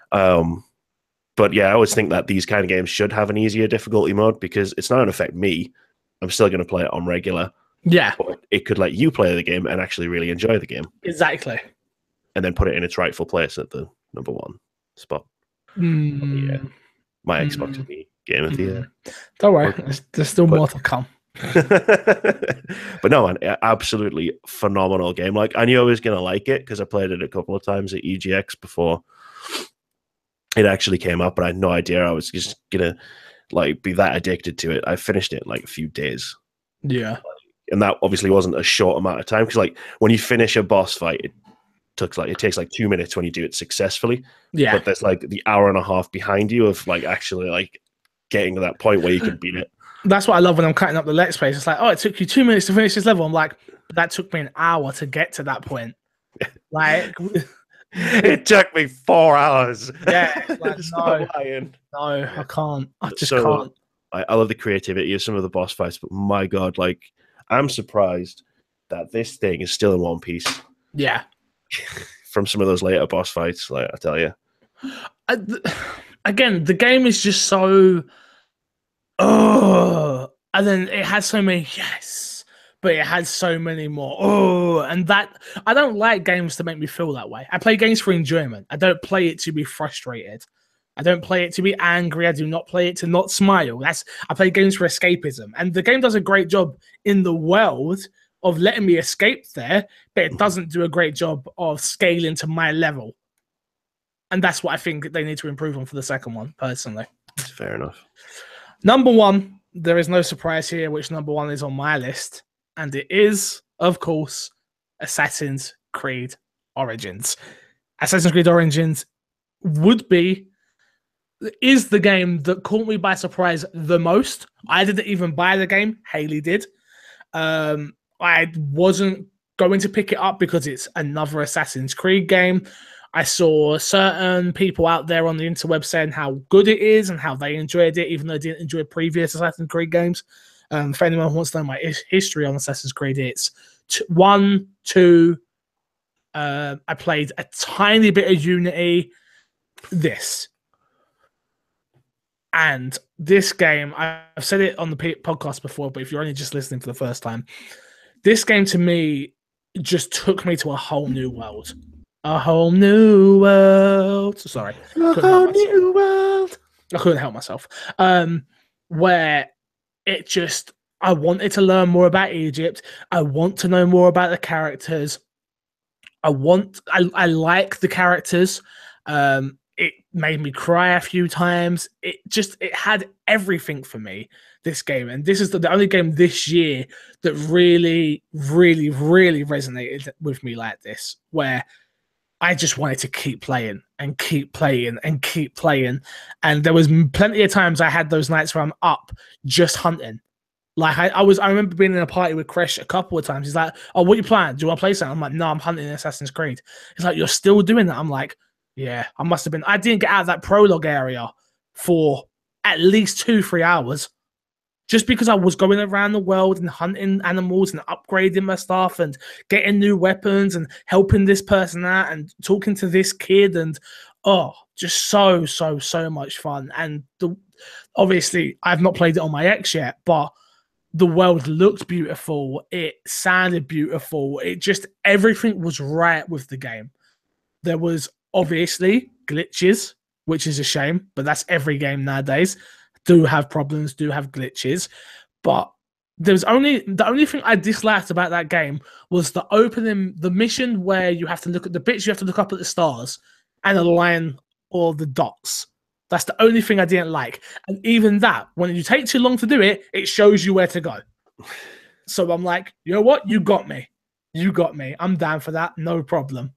But yeah, I always think that these kind of games should have an easier difficulty mode, because it's not going to affect me. I'm still going to play it on regular. Yeah. But it could let you play the game and actually really enjoy the game. Exactly. And then put it in its rightful place at the number 1 spot. Yeah. My Xbox Game of the Year. Don't worry, there's still more to come. But no, man, absolutely phenomenal game. Like, I knew I was going to like it because I played it a couple of times at EGX before it actually came up, but I had no idea I was just going to like be that addicted to it. I finished it in like a few days. Yeah. And that obviously wasn't a short amount of time, because like when you finish a boss fight, it takes like 2 minutes when you do it successfully. Yeah. But there's like the hour and a half behind you of like actually like getting to that point where you can beat it. That's what I love when I'm cutting up the Let's Plays. It's like, oh, it took you 2 minutes to finish this level. I'm like, that took me an hour to get to that point. Like, it took me 4 hours. Yeah. Like, no, I can't. I just can't. I love the creativity of some of the boss fights, but my God, like, I'm surprised that this thing is still in one piece. Yeah. From some of those later boss fights, like I tell you. Again, the game is just so oh, and then it had so many yes, but it had so many more oh, and that I don't like games to make me feel that way. I play games for enjoyment. I don't play it to be frustrated. I don't play it to be angry. I do not play it to not smile. I play games for escapism, and the game does a great job in the world of letting me escape there, but it doesn't do a great job of scaling to my level. And that's what I think they need to improve on for the second one, personally. Fair enough. Number one, there is no surprise here which number one is on my list, and it is, of course, Assassin's Creed Origins. Assassin's Creed Origins is the game that caught me by surprise the most. I didn't even buy the game. Haley did. I wasn't going to pick it up because it's another Assassin's Creed game. I saw certain people out there on the interweb saying how good it is and how they enjoyed it, even though they didn't enjoy previous Assassin's Creed games. For anyone who wants to know my history on Assassin's Creed, it's 1, 2. I played a tiny bit of Unity. And this game, I've said it on the podcast before, but if you're only just listening for the first time, this game to me just took me to a whole new world. A whole new world. Sorry. A whole new world. I couldn't help myself. Where it just, I wanted to learn more about Egypt. I want to know more about the characters. I like the characters. It made me cry a few times. It had everything for me, this game. And this is the only game this year that really, really, really resonated with me like this, where I just wanted to keep playing and keep playing and keep playing. And there was plenty of times I had those nights where I'm up just hunting. Like I remember being in a party with Kresh a couple of times. He's like, "Oh, what are you playing? Do you want to play something?" I'm like, "No, I'm hunting Assassin's Creed." He's like, "You're still doing that?" I'm like, "Yeah, I must have been." I didn't get out of that prologue area for at least 2-3 hours, just because I was going around the world and hunting animals and upgrading my stuff and getting new weapons and helping this person out and talking to this kid, and just so much fun. And obviously, I've not played it on my X yet, but the world looked beautiful. It sounded beautiful. Everything was right with the game. There was obviously glitches, which is a shame, but that's every game nowadays. Do have problems, do have glitches. But the only thing I disliked about that game was the mission where you have to look at the bits, you have to look up at the stars and align all the dots. That's the only thing I didn't like. And even that, when you take too long to do it, it shows you where to go. So I'm like, you know what? You got me. You got me. I'm down for that. No problem.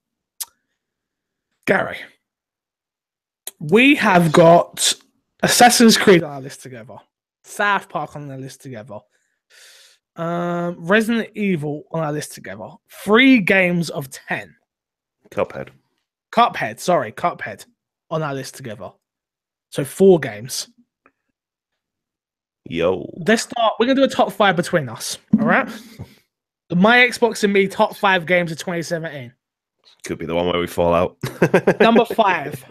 Gary, we have got Assassin's Creed on our list together. South Park on our list together. Resident Evil on our list together. 3 games of 10. Cuphead on our list together. So 4 games. Yo. Let's start. We're going to do a top 5 between us. All right? My Xbox and me top 5 games of 2017. Could be the one where we fall out. Number 5.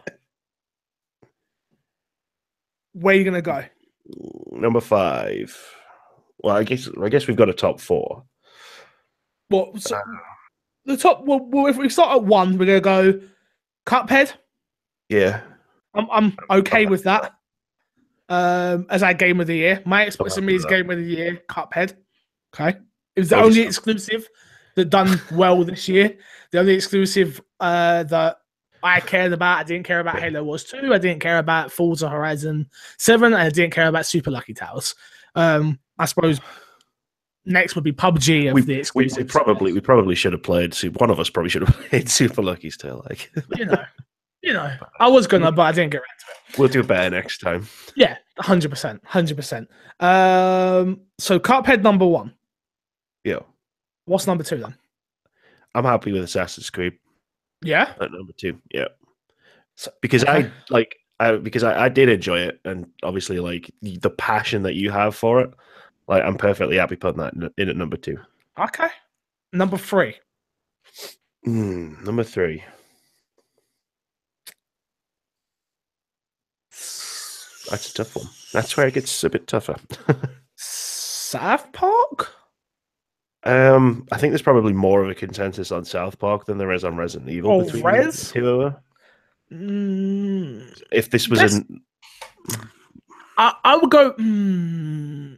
Where are you going to go? Number 5. Well, I guess we've got a top 4. Well, so the top. Well, if we start at 1, we're going to go Cuphead. Yeah. I'm okay with that. As our game of the year, my Xbox and me's game of the year, Cuphead. Okay, it was the only exclusive that done well this year. The only exclusive that I cared about. I didn't care about Halo Wars 2. I didn't care about Forza Horizon 7. And I didn't care about Super Lucky Towers. I suppose next would be PUBG of the exclusive. We probably should have played. One of us probably should have played Super Lucky still. Like you know, I was gonna, but I didn't get around to it. We'll do better next time. Yeah, 100%, 100%. So Cuphead number 1. Yeah. What's number 2 then? I'm happy with Assassin's Creed. Yeah. At number 2. Yeah. So, because I did enjoy it, and obviously like the passion that you have for it, like I'm perfectly happy putting that in at number 2. Okay. Number 3. Number 3. That's a tough one. That's where it gets a bit tougher. South Park? I think there's probably more of a consensus on South Park than there is on Resident Evil Oh, between the Res? two of them. If this was Yes. an I would go.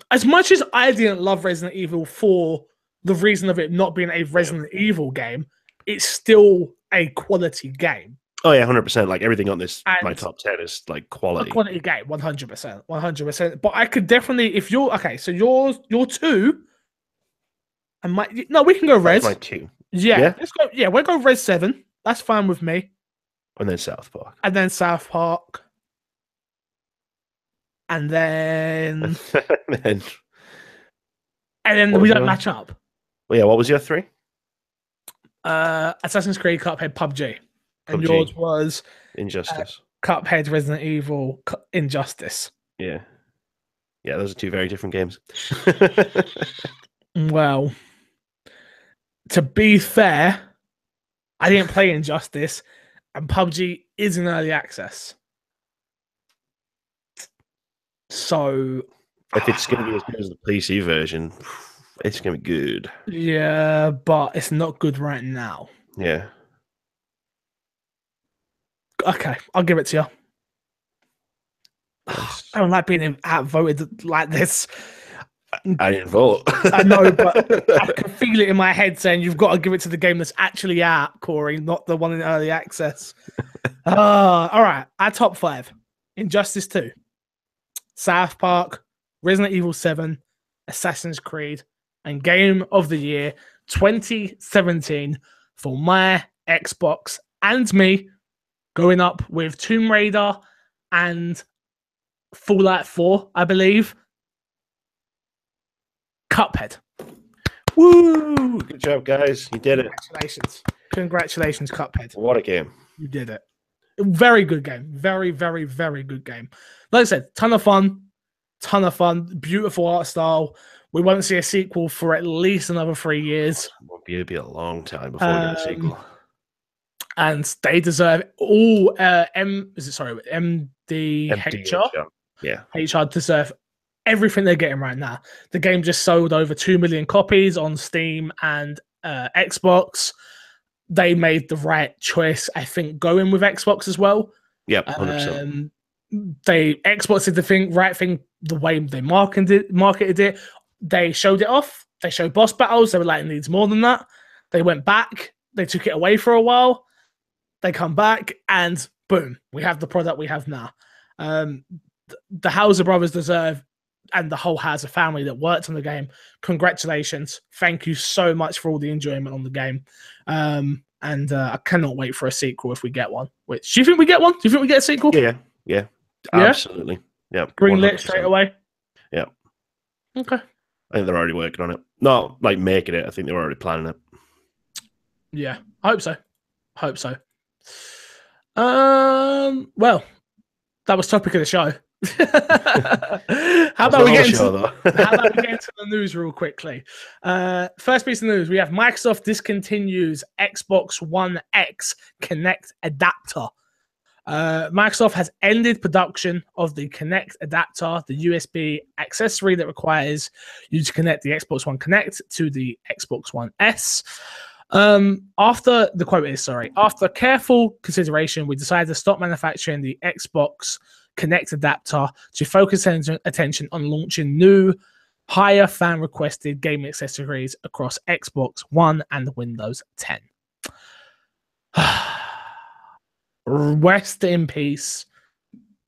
As much as I didn't love Resident Evil for the reason of it not being a Resident Evil game, it's still a quality game. Oh yeah, 100%. Like everything on this, And my top 10 is like A quality. quality game, 100%, 100%. But I could definitely, if you're okay, so you're two, and no, we can go Res. That's my 2. Yeah, Yeah? let's go. Yeah, we'll go Res 7. That's fine with me. And then South Park. And then South Park. And then and we don't match up. Well, yeah, what was your 3? Assassin's Creed, Cuphead, PUBG. And PUBG. yours was Injustice. Cuphead, Resident Evil, Injustice. Yeah. Yeah, those are 2 very different games. Well, to be fair, I didn't play Injustice, and PUBG is in early access. So if it's going to be as good as the PC version, it's going to be good. Yeah, but it's not good right now. Yeah. Okay, I'll give it to you. Nice. I don't like being outvoted like this. I didn't vote. I know, but I can feel it in my head saying you've got to give it to the game that's actually out, Corey, not the one in early access. All right, our top 5. Injustice 2. South Park, Resident Evil 7, Assassin's Creed, and Game of the Year 2017 for my Xbox and me, going up with Tomb Raider and Fallout 4, I believe. Cuphead. Woo! Good job, guys. You did it. Congratulations. Congratulations, Cuphead. What a game. You did it. Very good game. Very, very, very good game. Like I said, ton of fun. Ton of fun. Beautiful art style. We won't see a sequel for at least another 3 years. It'll be a long time before we get a sequel. And they deserve all MDHR? Yeah. HR deserve everything they're getting right now. The game just sold over 2 million copies on Steam and Xbox. They made the right choice, I think, going with Xbox as well. Yep, 100%. Xbox did the right thing, the way they marketed it. They showed it off. They showed boss battles. They were like, it needs more than that. They went back. They took it away for a while. They come back, and boom, we have the product we have now. The Hauser brothers deserve, and the whole Hauser family that worked on the game, congratulations. Thank you so much for all the enjoyment on the game. And I cannot wait for a sequel if we get one. Do you think we get one? Do you think we get a sequel? Yeah. Absolutely. Yeah. Greenlit straight away? Yeah. Okay. I think they're already working on it. Not like making it. I think they're already planning it. Yeah. I hope so. Well, that was topic of the show. How about we get into the news real quickly? First piece of news, we have Microsoft discontinues Xbox One X Kinect adapter. Microsoft has ended production of the Kinect adapter, the USB accessory that requires you to connect the Xbox One Kinect to the Xbox One S. After careful consideration, we decided to stop manufacturing the Xbox Kinect adapter to focus attention on launching new, higher fan requested gaming accessories across Xbox One and Windows 10. Rest in peace,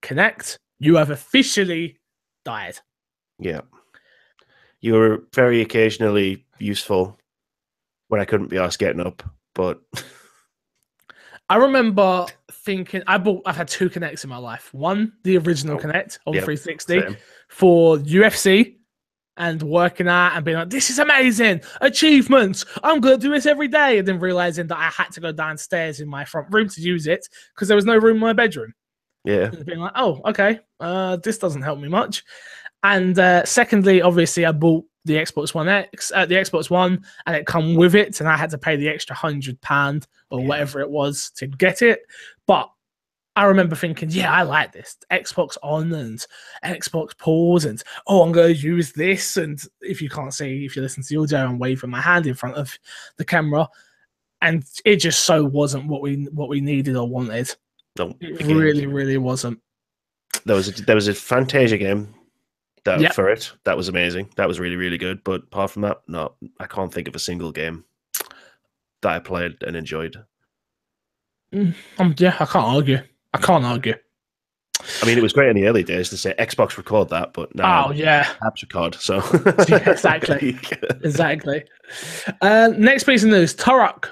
Kinect. You have officially died. Yeah. You were very occasionally useful when I couldn't be asked getting up, but I remember thinking I've had 2 Kinects in my life. One, the original Kinect on 360 same. for UFC and working out and being like, this is amazing, achievements, I'm gonna do this every day, and then realizing that I had to go downstairs in my front room to use it because there was no room in my bedroom. Yeah. And being like, oh, okay, this doesn't help me much. And secondly, obviously, I bought the Xbox One X, the Xbox One, and it come with it, and I had to pay the extra £100 or whatever it was to get it. But I remember thinking, yeah, I like this. Xbox on and Xbox pause and I'm going to use this. And if you can't see, if you listen to the audio, I'm waving my hand in front of the camera, and it just so wasn't what we needed or wanted. No, it really wasn't. There was a Fantasia game for it. That was amazing. That was really, really good. But apart from that, no, I can't think of a single game that I played and enjoyed. Yeah, I can't argue. I mean, it was great in the early days to say Xbox record that, but now apps record. So yeah, exactly. Next piece of news: Turok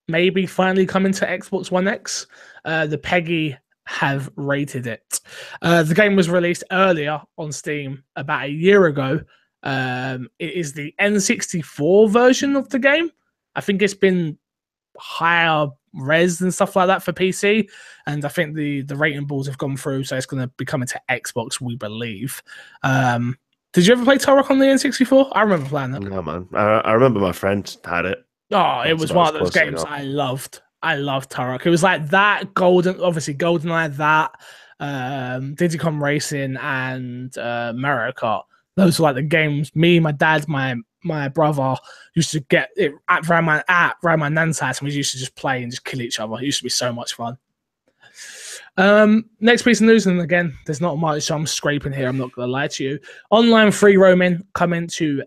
maybe finally coming to Xbox One X. The PEGI have rated it. The game was released earlier on Steam about a year ago. It is the N64 version of the game. I think it's been higher res and stuff like that for PC, and I think the rating balls have gone through, so it's going to be coming to Xbox, we believe. Did you ever play Turok on the N64? I remember playing that. No, man. I remember my friend had it. Oh, it was one of those games I loved. I loved Turok. It was like that, GoldenEye, that, Diddy Kong Racing, and Mario Kart. Those were like the games me, my dad, my brother used to get it around my nan's house, and we used to just play and just kill each other. It used to be so much fun. Next piece of news, and again, there's not much I'm scraping here, I'm not going to lie to you. Online free roaming coming to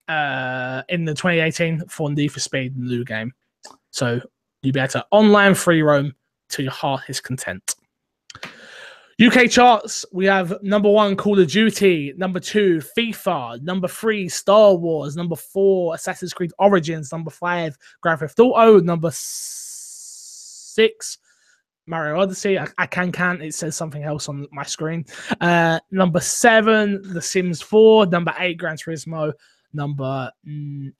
in the 2018 for Need for Speed new game. So you'll be able to online free roam till your heart is content. UK charts, we have number 1, Call of Duty, number 2, FIFA, number 3, Star Wars, number 4, Assassin's Creed Origins, number 5, Grand Theft Auto, number 6, Mario Odyssey. I can't. It says something else on my screen. Number 7, The Sims 4, number 8, Gran Turismo, number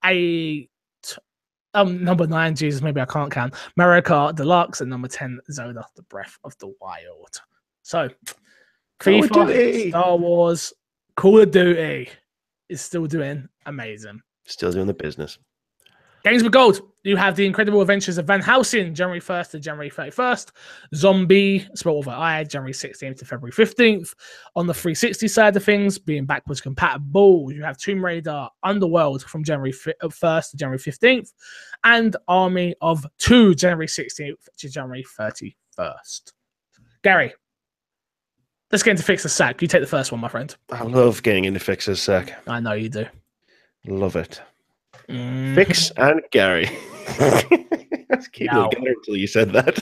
8, number 9, Jesus, maybe I can't count, Mario Kart Deluxe, and number 10, Zelda, The Breath of the Wild. So, FIFA, Star Wars, Call of Duty is still doing amazing. Still doing the business. Games with Gold. You have The Incredible Adventures of Van Helsing, January 1st to January 31st. Zombie, spelled with an I, January 16th to February 15th. On the 360 side of things, being backwards compatible, you have Tomb Raider Underworld from January 1st to January 15th. And Army of Two, January 16th to January 31st. Gary, let's get into Fix the Sack. You take the first one, my friend. I love getting into Fix the Sack. I know you do. Love it. Fix and Gary. I was keeping it together until you said that.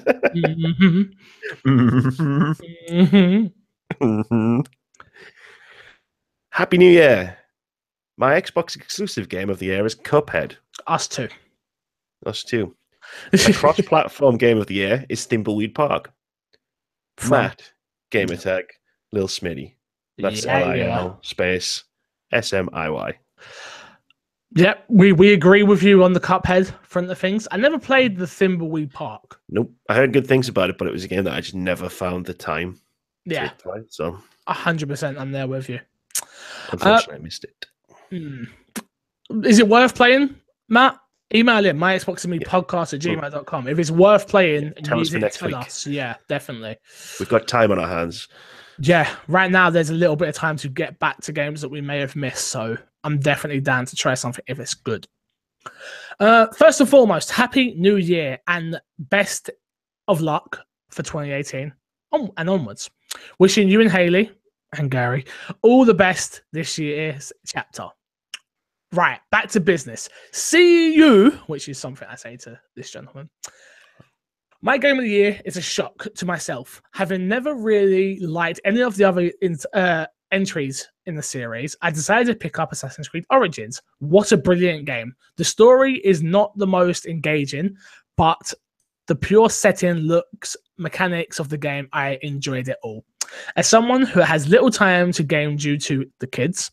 Happy New Year. My Xbox exclusive game of the year is Cuphead. Us too. My cross-platform game of the year is Thimbleweed Park. Matt, Gamertag, Lil Smitty. That's LIL space SMIY. Yep, we agree with you on the Cuphead front of things. I never played the Thimbleweed Park. Nope, I heard good things about it, but it was a game that I just never found the time. Yeah, to play, so 100%, I'm there with you. Unfortunately, I missed it. Is it worth playing, Matt? Email in myxboxandmepodcast@gmail.com. If it's worth playing, tell us for next week. Yeah, definitely. We've got time on our hands. Yeah, right now there's a little bit of time to get back to games that we may have missed, so I'm definitely down to try something if it's good. First and foremost, Happy New Year and best of luck for 2018 and onwards. Wishing you and Haley and Gary all the best this year's chapter. Right, back to business. See you, which is something I say to this gentleman. My game of the year is a shock to myself, having never really liked any of the other entries in the series. I decided to pick up Assassin's Creed Origins. What a brilliant game. The story is not the most engaging, but the pure setting, looks, mechanics of the game, I enjoyed it all. As someone who has little time to game due to the kids,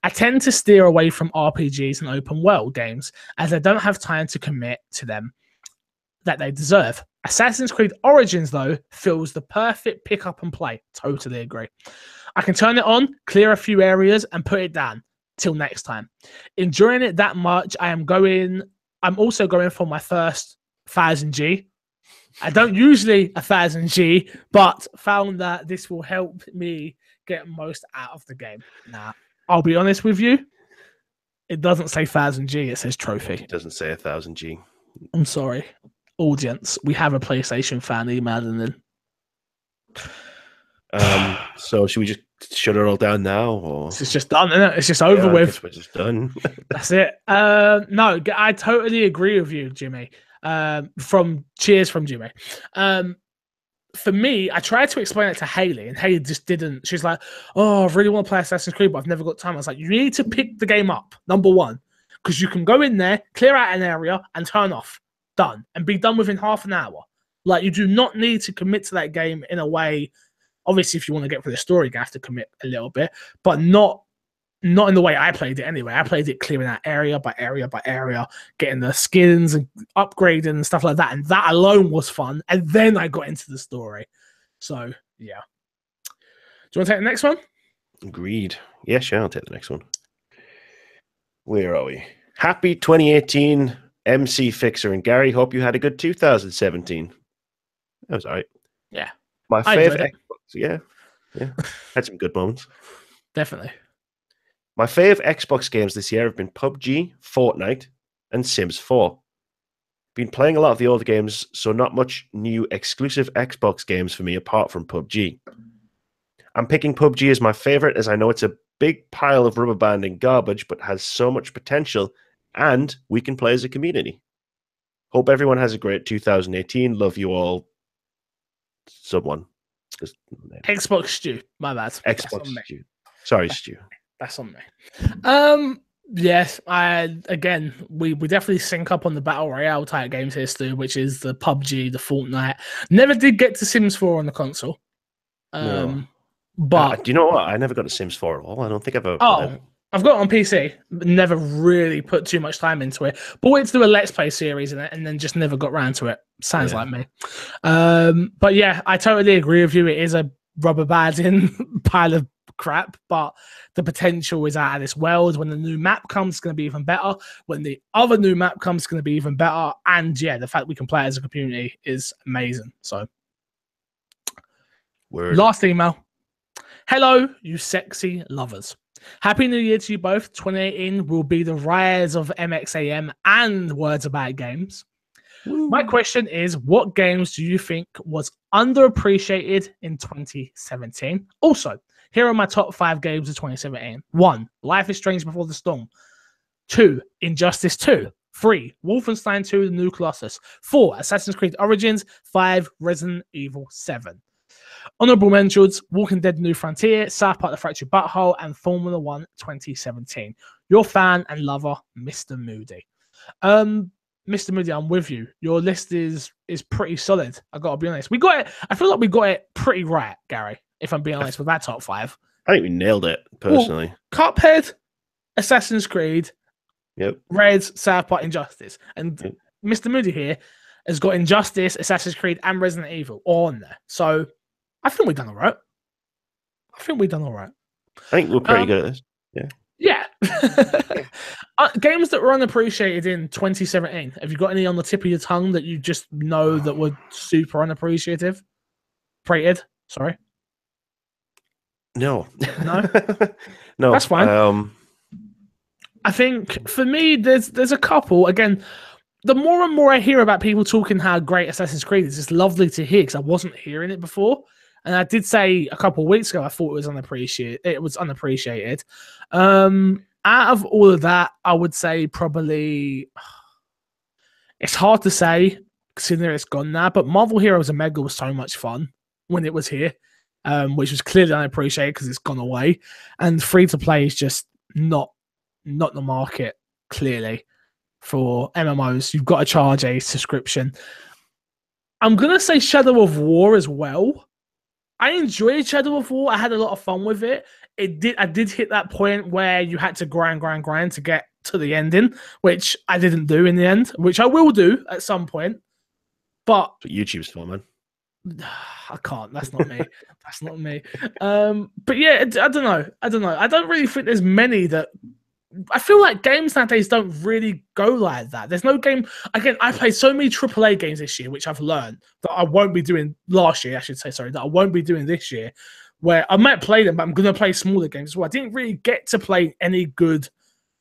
I tend to steer away from RPGs and open world games as I don't have time to commit to them that they deserve. Assassin's Creed Origins, though, feels the perfect pick up and play. Totally agree. I can turn it on, clear a few areas, and put it down. Till next time. Enjoying it that much, I'm also going for my first 1000G. I don't usually 1000G, but found that this will help me get most out of the game. Now, I'll be honest with you. It doesn't say 1000G, it says trophy. It doesn't say 1000G. I'm sorry. Audience, we have a PlayStation fan emailing in. So should we just shut it all down now? Or It's just done, isn't it? It's just over I with. guess we're just done. That's it. No, I totally agree with you, Jimmy. Cheers from Jimmy. For me, I tried to explain it to Haley, and Haley just didn't. She's like, "Oh, I really want to play Assassin's Creed, but I've never got time." I was like, "You need to pick the game up, number one, because you can go in there, clear out an area, and turn off, done, and be done within half an hour. Like, you do not need to commit to that game in a way. Obviously, if you want to get through the story, you have to commit a little bit, but not in the way I played it anyway. I played it clearing out area by area by area, getting the skins and upgrading and stuff like that. And that alone was fun. And then I got into the story. So, yeah. Do you want to take the next one? Agreed. Yeah, sure. I'll take the next one. Where are we? Happy 2018, MC Fixer and Gary. Hope you had a good 2017. That was all right. Yeah. My favorite Xbox. Yeah. Had some good moments. Definitely. My fave Xbox games this year have been PUBG, Fortnite, and Sims 4. Been playing a lot of the older games, so not much new exclusive Xbox games for me apart from PUBG. I'm picking PUBG as my favorite as I know it's a big pile of rubber banding garbage, but has so much potential, and we can play as a community. Hope everyone has a great 2018. Love you all. Someone. Xbox Stu. My bad. Xbox Stu. Sorry, Stu. That's on me. Yes, we definitely sync up on the Battle Royale type games here, Stu, which is the PUBG, the Fortnite. Never did get to Sims 4 on the console. No. But do you know what? I never got to Sims 4 at all. I don't think I've ever played it. I've got it on PC, but never really put too much time into it. But wanted to do a Let's Play series in it, and then just never got around to it. Sounds like me. But yeah, I totally agree with you. It is a rubber banding pile of crap, but the potential is out of this world. When the new map comes, it's going to be even better. When the other new map comes, it's going to be even better. And yeah, the fact we can play it as a community is amazing. So, last email. Hello, you sexy lovers. Happy New Year to you both. 2018 will be the rise of MXAM and Words About Games. Woo. My question is, what games do you think was underappreciated in 2017? Also, here are my top 5 games of 2017. 1. Life is Strange Before the Storm. 2. Injustice 2. 3. Wolfenstein 2 The New Colossus. 4. Assassin's Creed Origins. 5. Resident Evil 7. Honorable mentions: Walking Dead New Frontier, South Park The Fractured Butthole, and Formula 1 2017. Your fan and lover, Mr. Moody. Mr. Moody, I'm with you. Your list is pretty solid. I gotta be honest. We got it. I feel like we got it pretty right, Gary. If I'm being honest with that top 5. I think we nailed it personally. Well, Cuphead, Assassin's Creed, Reds, South Park, Injustice, and Mr. Moody here has got Injustice, Assassin's Creed, and Resident Evil all on there. So I think we've done all right. I think we're pretty good at this. Yeah. Games that were unappreciated in 2017. Have you got any on the tip of your tongue that you just know that were super unappreciative? Sorry. No. No? No. That's fine. I think for me, there's a couple. Again, the more and more I hear about people talking how great Assassin's Creed is, it's lovely to hear because I wasn't hearing it before. And I did say a couple of weeks ago I thought it was unappreciated. Out of all of that, I would say probably it's hard to say considering it's gone now, but Marvel Heroes Omega was so much fun when it was here, which was clearly unappreciated because it's gone away. And free to play is just not the market, clearly, for MMOs. You've got to charge a subscription. I'm going to say Shadow of War as well. I enjoyed Shadow of War. I had a lot of fun with it. I did hit that point where you had to grind to get to the ending, which I didn't do in the end, which I will do at some point. But YouTube's fun, man. I can't. That's not me. That's not me. But yeah, I don't know. I don't really think there's many that I feel like games nowadays don't really go like that. There's no game. Again, I played so many AAA games this year, which I've learned that I won't be doing last year, I should say, sorry, that I won't be doing this year, where I might play them, but I'm going to play smaller games as well. I didn't really get to play any good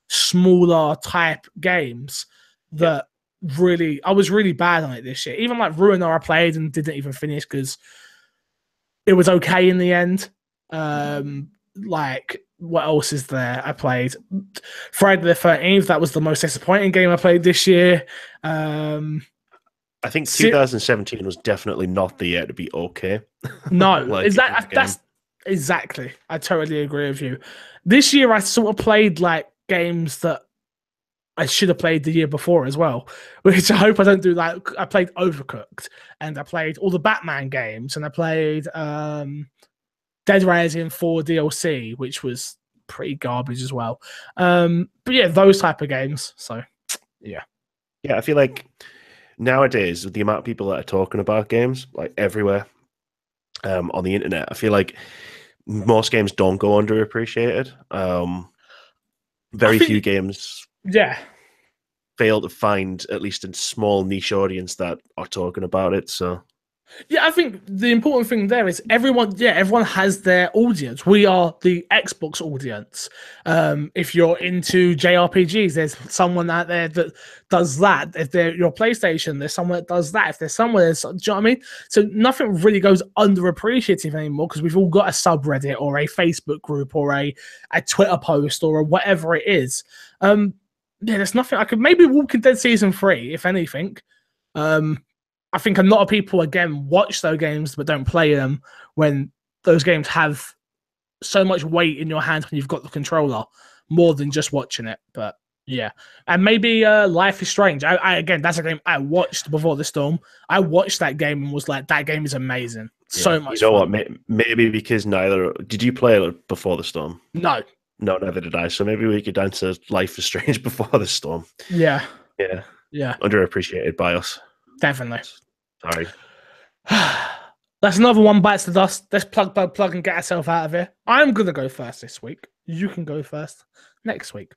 smaller type games that really, I was really bad on it this year. Even like Ruiner, I played and didn't even finish because it was okay in the end. Like, what else is there? I played Friday the 13th. That was the most disappointing game I played this year. I think 2017 was definitely not the year to be okay. No, like, that's exactly. I totally agree with you. This year, I sort of played like games that I should have played the year before as well, which I hope I don't do. Like, I played Overcooked, and I played all the Batman games, and I played Dead Rising 4 DLC, which was pretty garbage as well. But yeah, those type of games. So yeah, I feel like nowadays with the amount of people that are talking about games like everywhere on the internet, I feel like most games don't go underappreciated. Very few games fail to find at least a small niche audience that are talking about it. So yeah, I think the important thing there is everyone has their audience. We are the Xbox audience. If you're into JRPGs, there's someone out there that does that. If they're your PlayStation, there's someone that does that. If there's someone, do you know what I mean? So nothing really goes underappreciated anymore because we've all got a subreddit or a Facebook group or a Twitter post or whatever it is. Yeah, there's nothing. I could maybe Walking Dead Season 3, if anything. I think a lot of people, again, watch those games but don't play them when those games have so much weight in your hands when you've got the controller, more than just watching it. But yeah. And maybe Life is Strange. I again, that's a game I watched before the storm. I watched that game and was like, that game is amazing. Yeah. So much fun. What? Maybe because neither... Did you play it before the storm? No. No, neither did I. So maybe we could answer Life is Strange before the storm. Yeah. Yeah. Yeah. Underappreciated by us. Definitely. Sorry. That's another one bites the dust. Let's plug and get ourselves out of here. I'm going to go first this week. You can go first next week.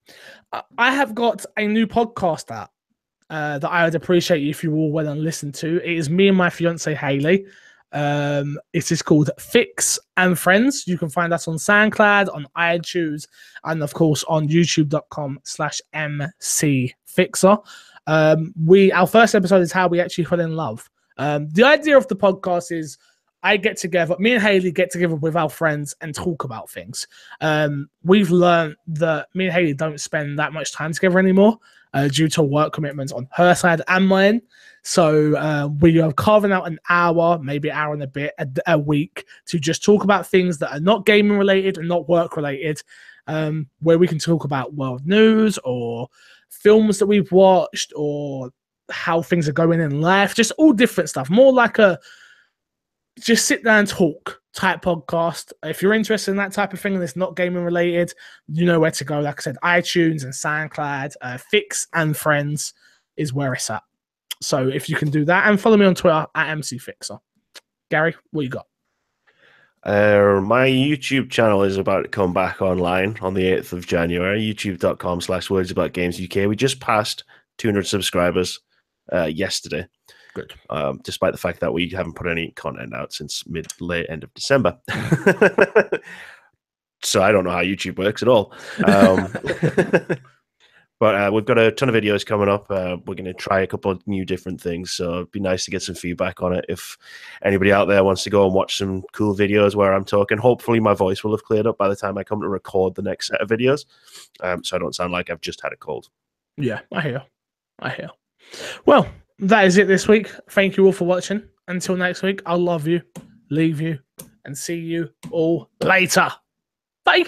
I have got a new podcast out that I would appreciate you if you all went and listened to. It is me and my fiance Haley. It is called Fix and Friends. You can find us on SoundCloud, on iTunes, and of course on youtube.com/mcfixer. Our first episode is how we actually fell in love. The idea of the podcast is me and Haley get together with our friends and talk about things. We've learned that me and Haley don't spend that much time together anymore due to work commitments on her side and mine. So we are carving out an hour, maybe an hour and a bit a week to just talk about things that are not gaming related and not work related, where we can talk about world news or films that we've watched or how things are going in life, just all different stuff. More like a just sit down and talk type podcast. If you're interested in that type of thing and it's not gaming related, you know where to go. Like I said, iTunes and SoundCloud. Fix and Friends is where it's at. So if you can do that, and follow me on Twitter at MCFixer. Gary, what you got? My YouTube channel is about to come back online on the 8th of January. youtube.com/wordsaboutgamesuk. We just passed 200 subscribers yesterday. Good. Despite the fact that we haven't put any content out since late end of December. So I don't know how YouTube works at all. But we've got a ton of videos coming up. We're going to try a couple of new different things. So it'd be nice to get some feedback on it. If anybody out there wants to go and watch some cool videos where I'm talking, hopefully my voice will have cleared up by the time I come to record the next set of videos. So I don't sound like I've just had a cold. Yeah, I hear. Well, that is it this week. Thank you all for watching. Until next week, I'll love you, leave you, and see you all later. Bye.